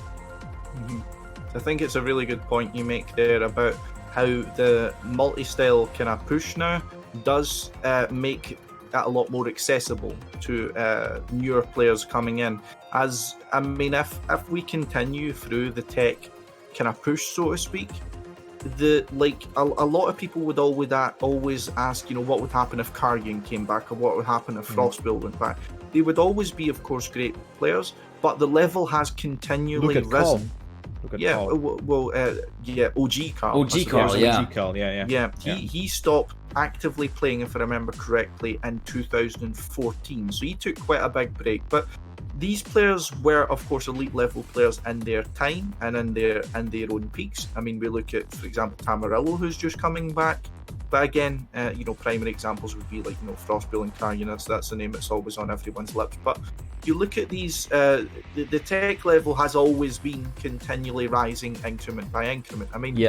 I think it's a really good point you make there about how the multi-style kind of push now does make that a lot more accessible to newer players coming in. As I mean, if we continue through the tech kind of push, so to speak, a lot of people would always ask, you know, what would happen if Karyan came back, or what would happen if Frostbill went back. They would always be, of course, great players, but the level has continually risen. Yeah, OG Carl. OG Carl, yeah. OG Carl, yeah. He stopped actively playing, if I remember correctly, in 2014. So he took quite a big break. But these players were, of course, elite level players in their time and in their own peaks. I mean, we look at, for example, Tamarillo, who's just coming back. But again, you know, primary examples would be like, you know, Frostbill and Karyan. That's the name that's always on everyone's lips. But you look at these, the tech level has always been continually rising increment by increment. I mean,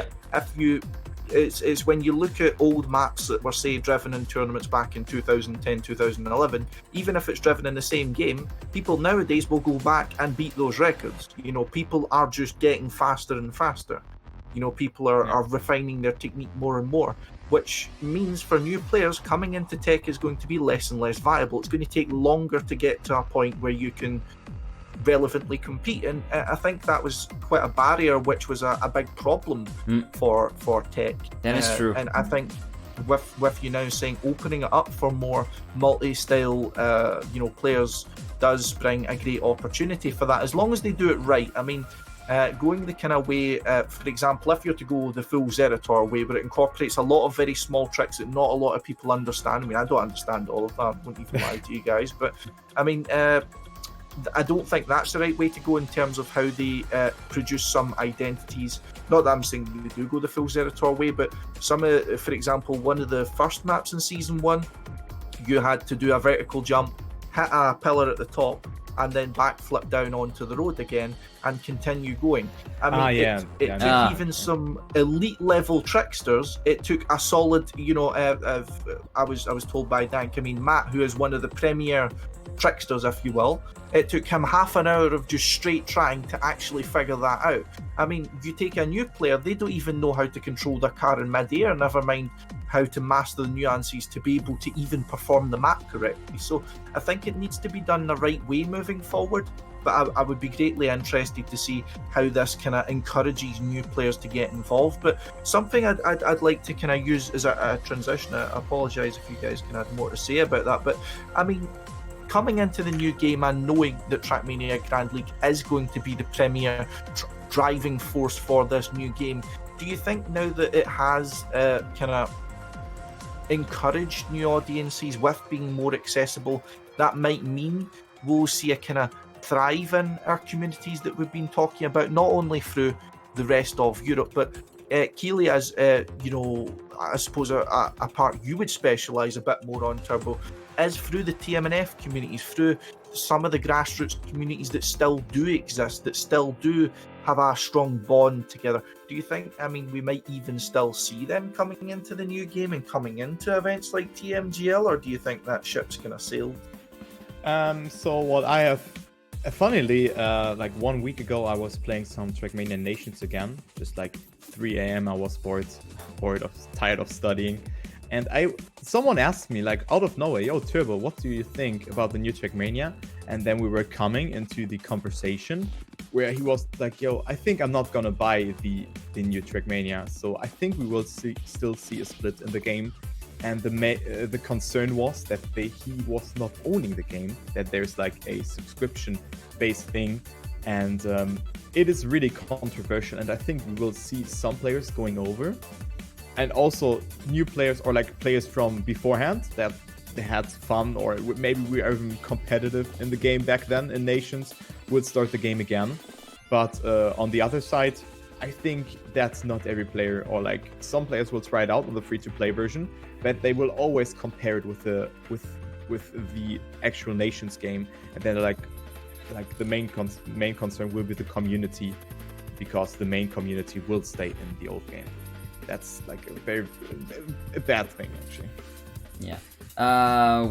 it's when you look at old maps that were, say, driven in tournaments back in 2010, 2011, even if it's driven in the same game, people nowadays will go back and beat those records. You know, people are just getting faster and faster. You know, people are refining their technique more and more, which means for new players, coming into tech is going to be less and less viable. It's going to take longer to get to a point where you can relevantly compete, and I think that was quite a barrier, which was a big problem for tech. That is true. And I think with you now saying opening it up for more multi-style you know, players does bring a great opportunity for that, as long as they do it right. I mean, going the kind of way, for example, if you're to go the full Zerator way, where it incorporates a lot of very small tricks that not a lot of people understand. I mean, I don't understand all of that, I won't even lie to you guys, but I mean, I don't think that's the right way to go in terms of how they produce some identities. Not that I'm saying they do go the full Zerator way, but some, for example, one of the first maps in Season 1, you had to do a vertical jump, hit a pillar at the top, and then backflip down onto the road again and continue going. I mean, it took even some elite level tricksters. It took a solid, you know, I was told by Dank, I mean, Matt, who is one of the premier tricksters, if you will, it took him half an hour of just straight trying to actually figure that out. I mean, you take a new player, they don't even know how to control their car in mid-air, never mind how to master the nuances to be able to even perform the map correctly. So I think it needs to be done the right way moving forward, but I would be greatly interested to see how this kind of encourages new players to get involved. But something I'd like to kind of use as a transition, I apologise if you guys can have more to say about that, but I mean, coming into the new game and knowing that Trackmania Grand League is going to be the premier driving force for this new game, do you think now that it has kind of encouraged new audiences with being more accessible, that might mean we'll see a kind of thrive in our communities that we've been talking about, not only through the rest of Europe, but Keely, as you know, I suppose a part you would specialise a bit more on, Turbo, is through the TMNF communities, through some of the grassroots communities that still do exist, that still do have a strong bond together. Do you think, I mean, we might even still see them coming into the new game and coming into events like TMGL, or do you think that ship's kind of sailed? So what I have, funnily, like 1 week ago, I was playing some Trackmania Nations again, just like 3 a.m. I was tired of studying. And someone asked me, like, out of nowhere, yo, Turbo, what do you think about the new Trackmania? And then we were coming into the conversation where he was like, yo, I think I'm not gonna buy the new Trackmania. So I think we will still see a split in the game. And the concern was that he was not owning the game, that there's like a subscription-based thing. And it is really controversial. And I think we will see some players going over. And also new players, or like players from beforehand that they had fun, or maybe we are even competitive in the game back then in Nations, would start the game again. But on the other side, I think that's not every player, or like some players will try it out on the free-to-play version, but they will always compare it with with the actual Nations game, and then like the main concern will be the community, because the main community will stay in the old game. That's like a bad thing, actually. Yeah. I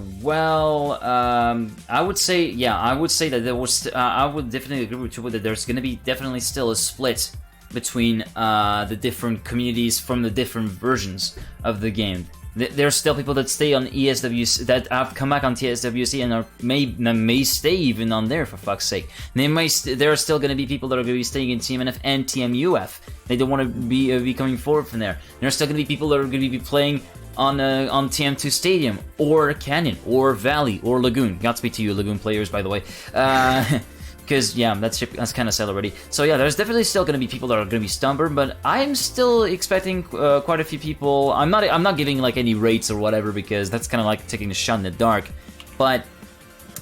would say that there was. I would definitely agree with you that there's going to be definitely still a split between the different communities from the different versions of the game. There's still people that stay on ESWC, that have come back on TSWC and may stay even on there, for fuck's sake. There are still going to be people that are going to be staying in TMNF and TMUF. They don't want to be coming forward from there. There are still going to be people that are going to be playing on TM2 Stadium, or Canyon, or Valley, or Lagoon. Godspeed to you, Lagoon players, by the way. Because, yeah, that's kind of sad already. So, yeah, there's definitely still going to be people that are going to be stubborn, but I'm still expecting quite a few people. I'm not giving, like, any rates or whatever, because that's kind of like taking a shot in the dark. But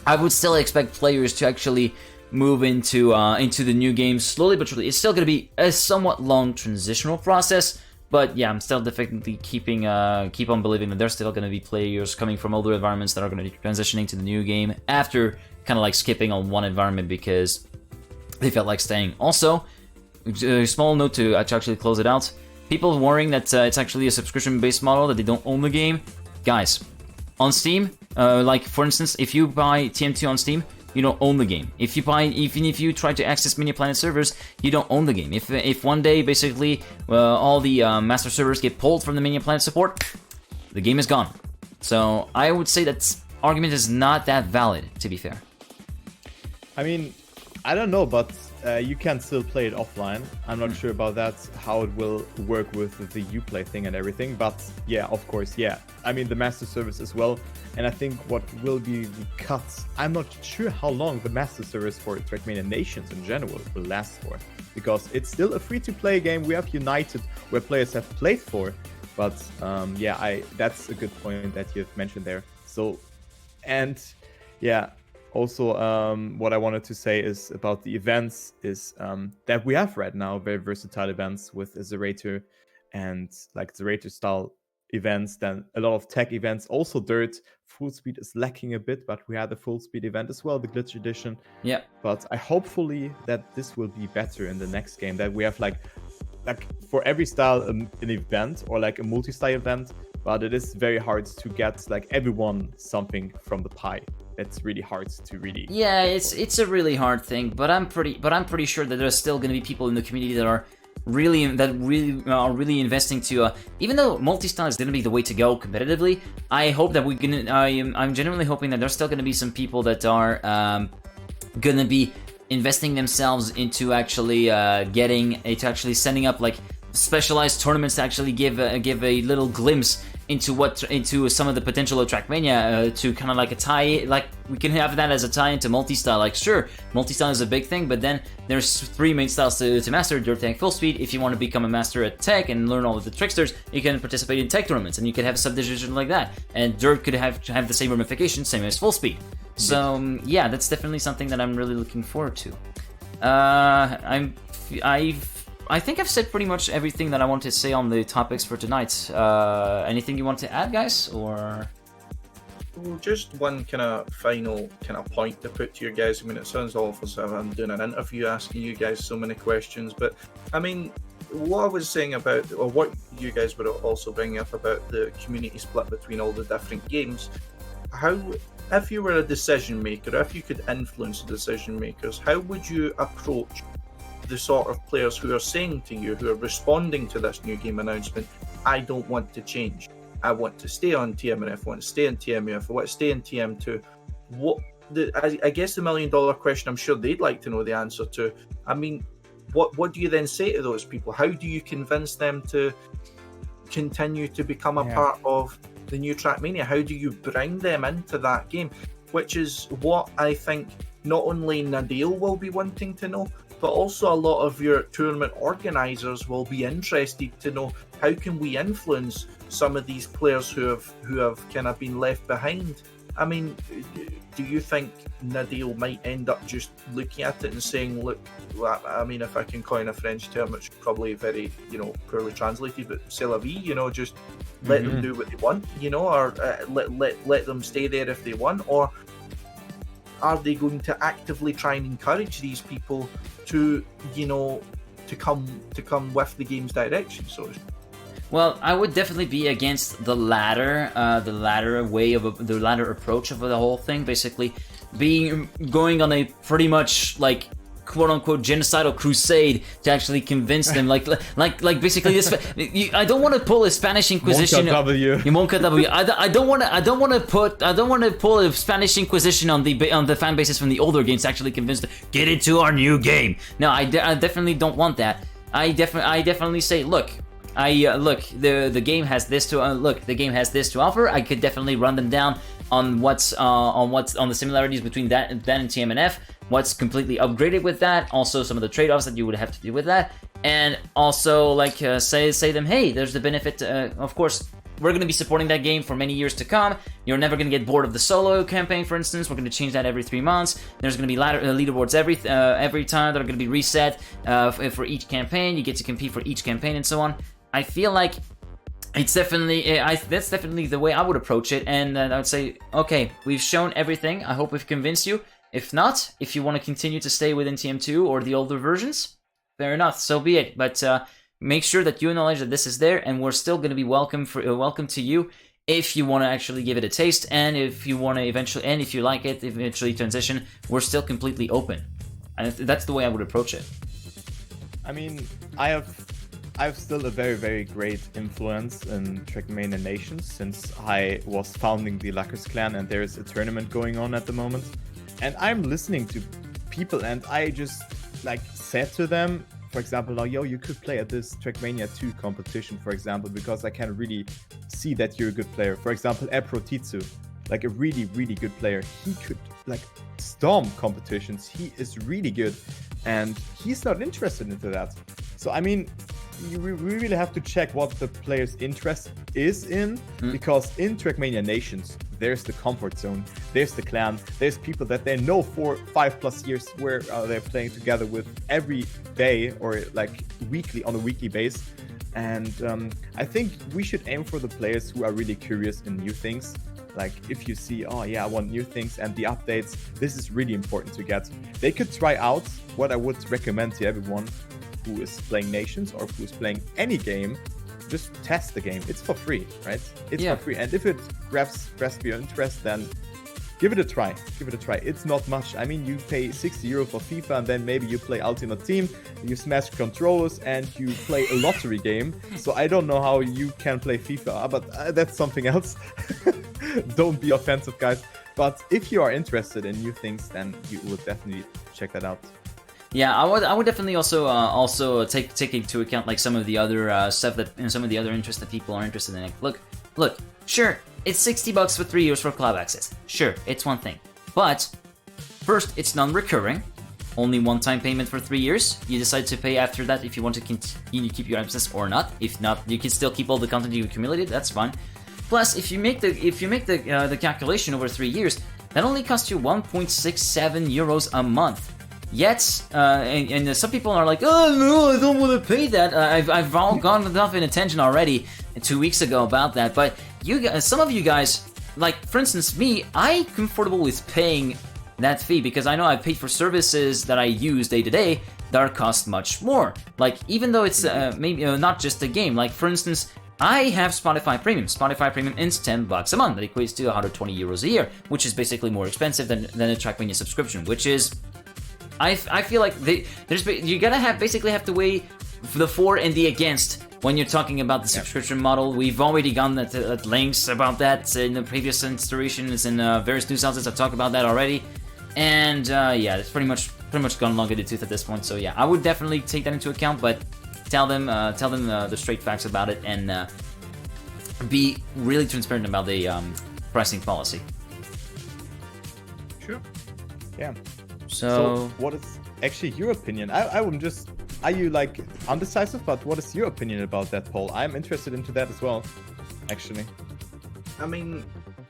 I would still expect players to actually move into the new game slowly but surely. It's still going to be a somewhat long transitional process, but yeah, I'm still definitely keep on believing that there's still going to be players coming from older environments that are going to be transitioning to the new game after kind of like skipping on one environment because they felt like staying. Also, a small note to actually close it out. People worrying that it's actually a subscription-based model, that they don't own the game. Guys, on Steam, like for instance, if you buy TM2 on Steam, you don't own the game. Even if you try to access Mania Planet servers, you don't own the game. If one day basically all the master servers get pulled from the Mania Planet support, the game is gone. So I would say that argument is not that valid, to be fair. I mean, I don't know, but you can still play it offline. I'm not sure about that, how it will work with the Uplay thing and everything, but yeah, of course, yeah. I mean, the master service as well, and I think what will be the cuts, I'm not sure how long the master service for Trackmania Nations in general will last for, because it's still a free-to-play game. We have United, where players have played for, but yeah, that's a good point that you've mentioned there. So, and yeah, also, what I wanted to say is about the events is that we have right now very versatile events with Zerator and like Zerator style events, then a lot of tech events. Also, Dirt full speed is lacking a bit, but we had a full speed event as well, the Glitch Edition. Yeah. But I hopefully that this will be better in the next game, that we have like for every style an event or like a multi-style event, but it is very hard to get like everyone something from the pie. It's really hard to really. Yeah, it's a really hard thing, but I'm pretty sure that there's still going to be people in the community that are really investing to. Even though multi-style is going to be the way to go competitively, I hope that I'm genuinely hoping that there's still going to be some people that are going to be investing themselves into actually setting up like specialized tournaments to actually give a little glimpse into some of the potential of Trackmania, to kind of like a tie, like we can have that as a tie into multi-style. Like sure, multi-style is a big thing, but then there's 3 main styles to master: Dirt, Tech, Full Speed. If you want to become a master at Tech and learn all of the tricksters, you can participate in Tech tournaments, and you could have a subdivision like that. And Dirt could have the same ramifications, same as Full Speed. So yeah, that's definitely something that I'm really looking forward to. I think I've said pretty much everything that I want to say on the topics for tonight. Anything you want to add, guys, or? Well, just one kind of final kind of point to put to you guys. I mean, it sounds awful, so I'm doing an interview asking you guys so many questions, but I mean, what I was saying about, or what you guys were also bringing up about the community split between all the different games, if you were a decision maker, if you could influence the decision makers, how would you approach the sort of players who are saying to you, who are responding to this new game announcement, I don't want to change, I want to stay on TMNF, I want to stay in TMUF, I want to stay in TM2? I guess the $1 million question, I'm sure they'd like to know the answer to. I mean, what do you then say to those people? How do you convince them to continue to become a part of the new Trackmania? How do you bring them into that game? Which is what I think not only Nadil will be wanting to know, but also a lot of your tournament organisers will be interested to know, how can we influence some of these players who have kind of been left behind I mean, do you think Nadal might end up just looking at it and saying, look, I mean, if I can coin a French term, it's probably very, poorly translated, but c'est la vie, just let them do what they want, or let them stay there if they want, or are they going to actively try and encourage these people to, to come with the game's direction? So. Well, I would definitely be against the latter approach of the whole thing. Basically, going on a pretty much like quote unquote genocidal crusade to actually convince them, like basically this. I don't want to pull a Spanish Inquisition. Monka W. I don't want to pull a Spanish Inquisition on the fan bases from the older games to actually convince them get into our new game. No, I definitely don't want that. I definitely say, look. The game has this to offer. I could definitely run them down on what's on the similarities between that and TMNF. What's completely upgraded with that. Also, some of the trade-offs that you would have to do with that, and also say them, hey, there's the benefit. Of course, we're going to be supporting that game for many years to come. You're never going to get bored of the solo campaign, for instance. We're going to change that every 3 months. There's going to be leaderboards every time that are going to be reset for each campaign. You get to compete for each campaign and so on. I feel like it's definitely that's definitely the way I would approach it, and I would say, okay, we've shown everything. I hope we've convinced you. If not, if you want to continue to stay within TM2 or the older versions, fair enough, so be it. But make sure that you acknowledge that this is there, and we're still going to be welcome to you if you want to actually give it a taste, and if you want to if you like it, eventually transition. We're still completely open, and that's the way I would approach it. I mean, I have still a very, very great influence in Trackmania Nations since I was founding the Luckers clan, and there's a tournament going on at the moment. And I'm listening to people, and I just said to them, for example, yo, you could play at this Trackmania 2 competition, for example, because I can really see that you're a good player. For example, Eprotitsu, a really, really good player. He could storm competitions. He is really good, and he's not interested into that. So I mean, we really have to check what the player's interest is in, because in Trackmania Nations, there's the comfort zone, there's the clan, there's people that they know for 5+ years where they're playing together with every day or weekly on a weekly base. And I think we should aim for the players who are really curious in new things. If you see, oh yeah, I want new things and the updates, this is really important to get. They could try out what I would recommend to everyone who is playing Nations or who is playing any game. Just test the game. It's for free, right? It's for free. And if it grabs your interest, then give it a try. It's not much. I mean, you pay 60 euro for FIFA, and then maybe you play Ultimate Team, you smash controllers, and you play a lottery game. So I don't know how you can play FIFA, but that's something else. Don't be offensive, guys. But if you are interested in new things, then you would definitely check that out. Yeah, I would definitely also take into account some of the other stuff and some of the other interests that people are interested in. Look, sure, it's $60 for 3 years for cloud access. Sure, it's one thing, but first, it's non-recurring, only one-time payment for 3 years. You decide to pay after that if you want to continue to keep your access or not. If not, you can still keep all the content you accumulated. That's fine. Plus, if you make the calculation over 3 years, that only costs you 1.67 euros a month. Yet, and some people are like, oh no, I don't want to pay that. I've all gone enough in attention already 2 weeks ago about that. But some of you guys, for instance me, I'm comfortable with paying that fee because I know I paid for services that I use day to day that cost much more. Even though it's maybe not just a game. For instance, I have Spotify Premium. Spotify Premium is $10 a month. That equates to 120 euros a year, which is basically more expensive than a Trackmania subscription, which is. I feel like you basically have to weigh the for and the against when you're talking about the subscription model. We've already gone at lengths about that in the previous installations and various news outlets have talked about that already. And it's pretty much gone long in the tooth at this point. So yeah, I would definitely take that into account, but tell them the straight facts about it and be really transparent about the pricing policy. Sure. Yeah. So what is actually your opinion? I wouldn't just... Are you undecisive? But what is your opinion about that poll? I'm interested into that as well, actually. I mean,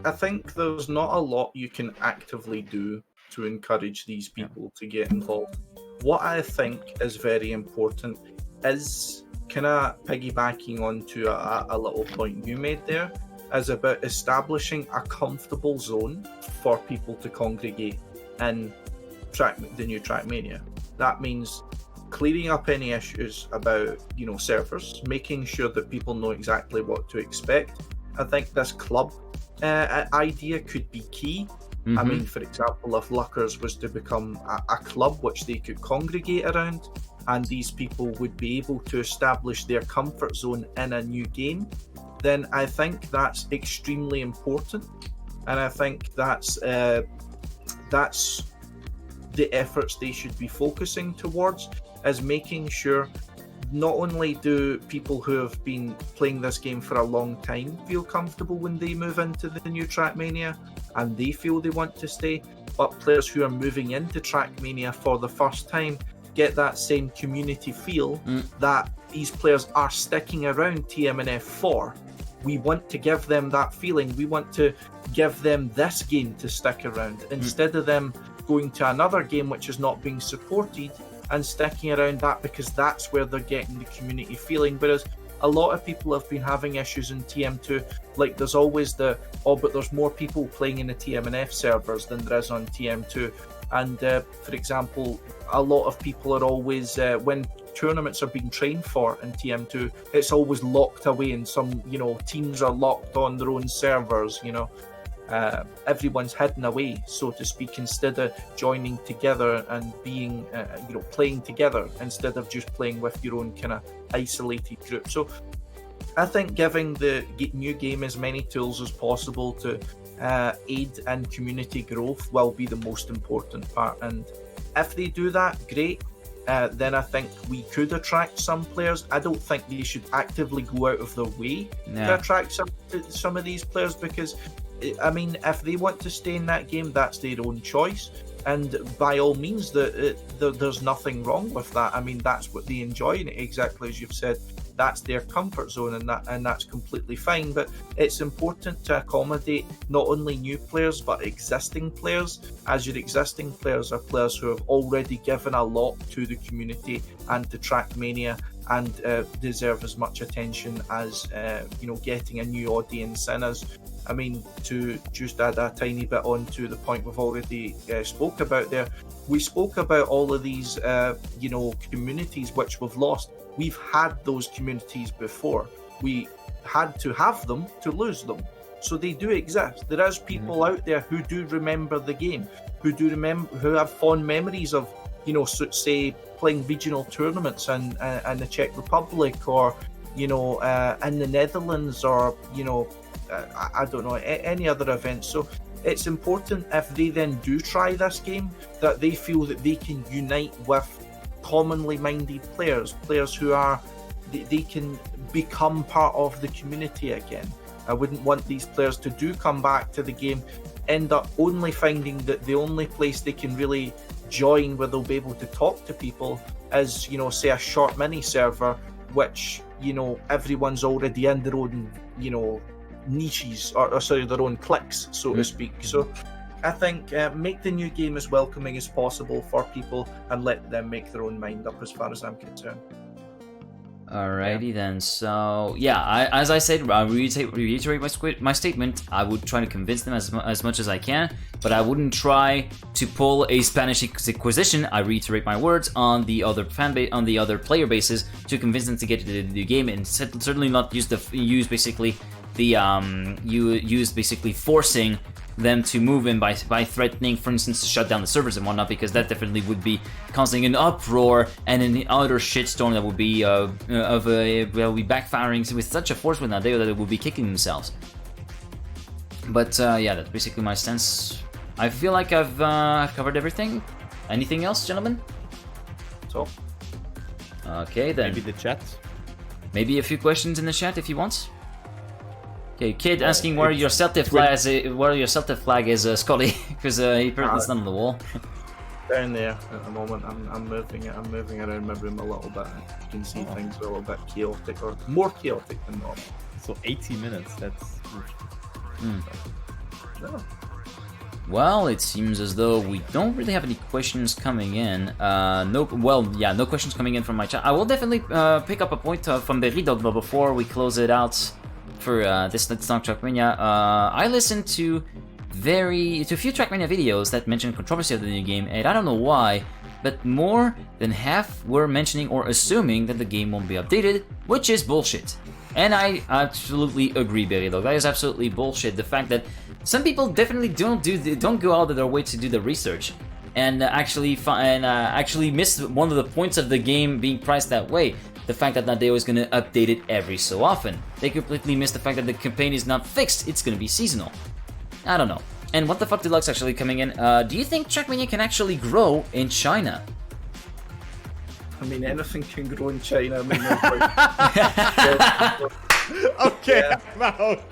I think there's not a lot you can actively do to encourage these people to get involved. What I think is very important is kind of piggybacking onto a little point you made there, is about establishing a comfortable zone for people to congregate in the new Trackmania. That means clearing up any issues about, servers, making sure that people know exactly what to expect. I think this club idea could be key. I mean, for example, if Luckers was to become a club which they could congregate around, and these people would be able to establish their comfort zone in a new game, then I think that's extremely important. And I think that's the efforts they should be focusing towards, is making sure not only do people who have been playing this game for a long time feel comfortable when they move into the new Trackmania and they feel they want to stay, but players who are moving into Trackmania for the first time get that same community feel that these players are sticking around TMNF for. We want to give them that feeling. We want to give them this game to stick around instead of them going to another game which is not being supported and sticking around that because that's where they're getting the community feeling. Whereas a lot of people have been having issues in TM2, like there's always but there's more people playing in the TMNF servers than there is on TM2. And for example, a lot of people are always, when tournaments are being trained for in TM2, it's always locked away in some, teams are locked on their own servers, everyone's hidden away, so to speak, instead of joining together and being, playing together instead of just playing with your own kind of isolated group. So I think giving the new game as many tools as possible to aid in community growth will be the most important part. And if they do that, great. Then I think we could attract some players. I don't think they should actively go out of their way to attract some of these players, because I mean, if they want to stay in that game, that's their own choice, and by all means, there's nothing wrong with that. I mean, that's what they enjoy, and exactly as you've said, that's their comfort zone, and that's completely fine. But it's important to accommodate not only new players but existing players, as your existing players are players who have already given a lot to the community and to Trackmania, and deserve as much attention as getting a new audience in us. I mean, to just add a tiny bit on to the point we've already spoke about there, we spoke about all of these, communities which we've lost. We've had those communities before. We had to have them to lose them. So they do exist. There is people out there who do remember the game, who have fond memories of, say, playing regional tournaments in the Czech Republic, or, in the Netherlands, or, I don't know, any other events. So it's important, if they then do try this game, that they feel that they can unite with commonly minded players who they can become part of the community again. I wouldn't want these players to do come back to the game, end up only finding that the only place they can really join where they'll be able to talk to people is, say, a short mini server, which, everyone's already in their own, niches, or their own cliques, so to speak. So I think make the new game as welcoming as possible for people and let them make their own mind up, as far as I'm concerned. Alrighty then. So as I said, I'll reiterate my statement. I would try to convince them as much as I can, but I wouldn't try to pull a Spanish Inquisition. I reiterate my words on the other player bases to convince them to get into the new game, and certainly not use basically forcing them to move in by threatening, for instance, to shut down the servers and whatnot, because that definitely would be causing an uproar and an utter shitstorm that would be backfiring with such a force with Nadeo that it would be kicking themselves. But that's basically my stance. I feel like I've covered everything. Anything else, gentlemen? So, okay then. Maybe the chat. Maybe a few questions in the chat if you want. Okay, Kid asking where your Celtic flag is, Scotty, because he put this on the wall. Down there at the moment. I'm moving it. I'm moving around my room a little bit. You can see things are a little bit chaotic, or more chaotic than normal. So 80 minutes. That's. No. Well, it seems as though we don't really have any questions coming in. No questions coming in from my chat. I will definitely pick up a point from Beridog, but before we close it out for this Let's Talk Trackmania, I listened to a few Trackmania videos that mention controversy of the new game, and I don't know why, but more than half were mentioning or assuming that the game won't be updated, which is bullshit. And I absolutely agree, Beridog. That is absolutely bullshit. The fact that some people definitely don't go out of their way to do the research, and actually miss one of the points of the game being priced that way. The fact that Nadeo is going to update it every so often. They completely miss the fact that the campaign is not fixed. It's going to be seasonal. I don't know. And what the fuck Deluxe actually coming in? Do you think Trackmania can actually grow in China? I mean, anything can grow in China. I mean, Okay, Yeah. I'm out.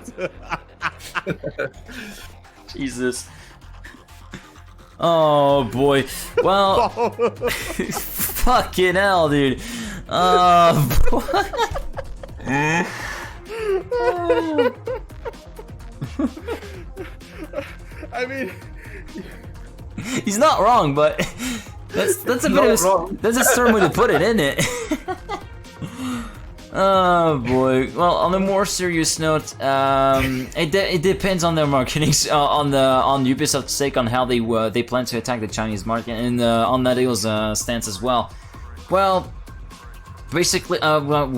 Jesus. Oh boy. Well, fucking hell, dude. I mean, He's not wrong, but that's a bit Not of wrong. that's a certain way to put it, isn't it? Oh boy. Well, on a more serious note, it depends on their marketing, on Ubisoft's sake, on how they plan to attack the Chinese market, and on Nadeo's stance as well. Well, basically,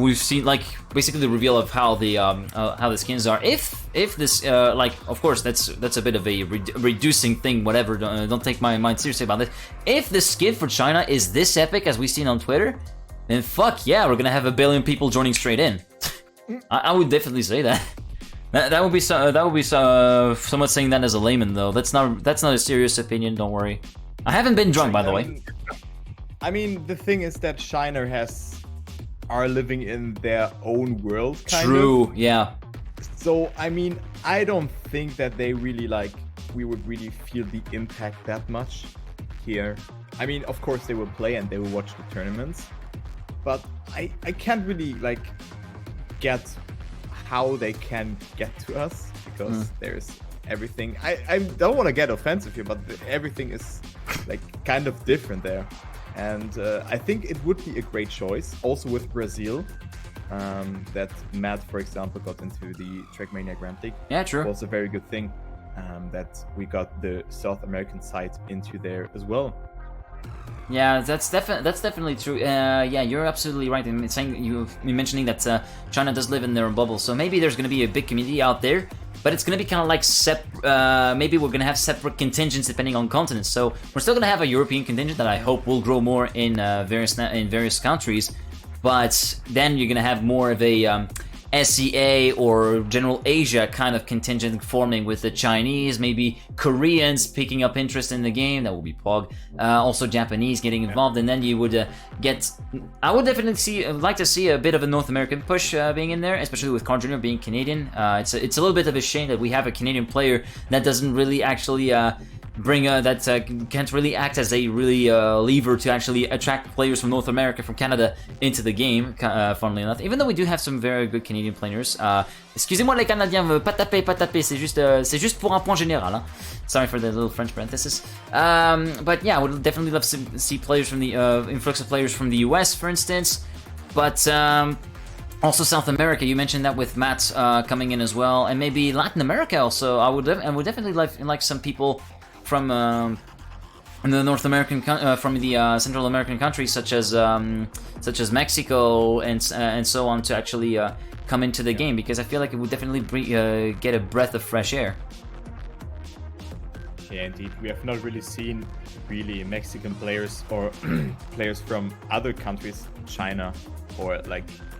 we've seen basically the reveal of how the skins are. If this of course that's a bit of a reducing thing. Whatever. Don't take my mind seriously about this. If the skin for China is this epic as we've seen on Twitter, then fuck yeah, we're gonna have 1 billion people joining straight in. I would definitely say that. That would be somewhat saying that as a layman though. That's not a serious opinion. Don't worry. I haven't been drunk, by the way. I mean, the thing is that China are living in their own world, kind of. True. Yeah. So, I mean, I don't think that they really we would really feel the impact that much here. I mean, of course they will play and they will watch the tournaments, but I can't really get how they can get to us, because there's everything. I don't want to get offensive here, but everything is kind of different there. And I think it would be a great choice, also with Brazil, that Matt, for example, got into the Trackmania Grand League. Yeah, true. It was a very good thing that we got the South American side into there as well. Yeah, that's definitely true. Yeah, you're absolutely right in mentioning that China does live in their own bubble. So maybe there's going to be a big community out there, but it's going to be kind of like maybe we're going to have separate contingents depending on continents. So we're still going to have a European contingent that I hope will grow more in various countries, but then you're going to have more of a SEA or General Asia kind of contingent forming with the Chinese, maybe Koreans picking up interest in the game. That will be Pog. Also Japanese getting involved, and then you would I would definitely like to see a bit of a North American push being in there, especially with Carl Jr. being Canadian. It's a little bit of a shame that we have a Canadian player that doesn't really actually can't really act as a really lever to actually attract players from North America, from Canada, into the game, funnily enough. Even though we do have some very good Canadian players. Excusez-moi les Canadiens, pas taper, c'est juste pour un point général. Hein. Sorry for the little French parenthesis. But yeah, I would definitely love to see players from the influx of players from the US, for instance. But also South America, you mentioned that with Matt coming in as well, and maybe Latin America also. I would definitely like some people from the North American, from the Central American countries such as Mexico and so on to actually come into the game, because I feel like it would definitely get a breath of fresh air. Yeah, indeed. We have not really seen Mexican players or players from other countries, China or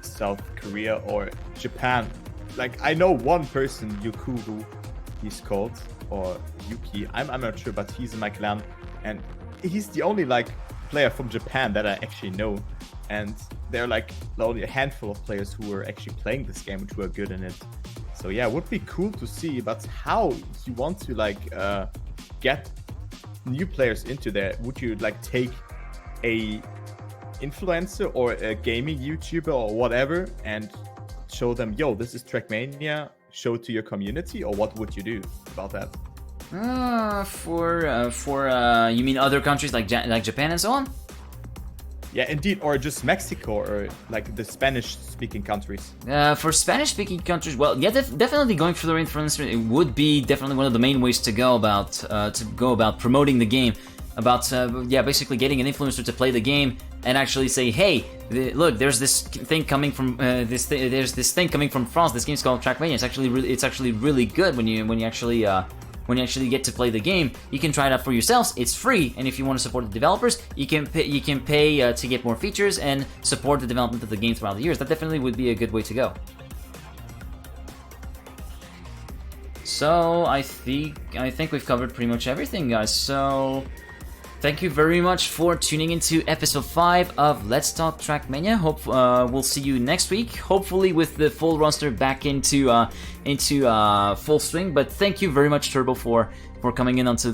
South Korea or Japan. I know one person, Yukuru, he's called, or Yuki, I'm not sure, but he's in my clan, and he's the only player from Japan that I actually know, and there are only a handful of players who are actually playing this game, who are good in it. So yeah, it would be cool to see, but how you want to get new players into there? Would you take a influencer or a gaming YouTuber or whatever and show them, yo, this is Trackmania, show it to your community, or what would you do about that? You mean other countries like Japan and so on? Yeah, indeed, or just Mexico, or like the Spanish-speaking countries. For Spanish-speaking countries, well, yeah, definitely going for the influencer. It would be definitely one of the main ways to go about promoting the game. Basically getting an influencer to play the game and actually say, hey, look, there's this thing coming from there's this thing coming from France. This game's called Trackmania. It's actually really good when you actually get to play the game. You can try it out for yourselves. It's free, and if you want to support the developers, you can pay to get more features and support the development of the game throughout the years. That definitely would be a good way to go. So I think we've covered pretty much everything, guys. So thank you very much for tuning into episode 5 of Let's Talk Trackmania. Hope we'll see you next week, hopefully with the full roster back into full swing. But thank you very much, Turbo, for coming in onto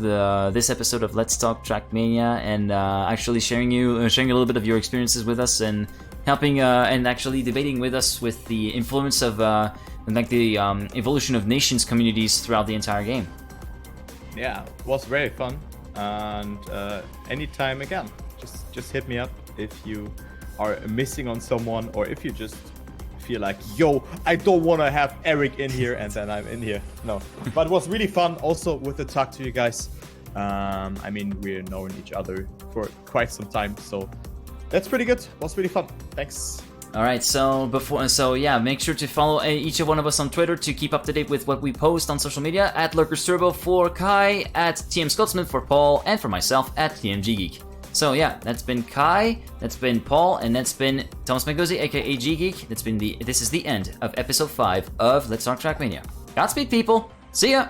this episode of Let's Talk Trackmania and actually sharing a little bit of your experiences with us and helping and actually debating with us with the influence of the evolution of nations communities throughout the entire game. Yeah, it was very fun. And anytime again, just hit me up if you are missing on someone, or if you just feel like, yo, I don't want to have Eric in here, and then I'm in here. No, but it was really fun also with the talk to you guys. I mean, we're knowing each other for quite some time, so that's pretty good. It was really fun. Thanks. Alright, so make sure to follow each one of us on Twitter to keep up to date with what we post on social media, at LuckersTurbo for Kai, at TMScotsman for Paul, and for myself at GGeek. So yeah, that's been Kai, that's been Paul, and that's been Thomas Mangozi, aka GGeek. This is the end of episode 5 of Let's Talk Trackmania. Godspeed, people. See ya!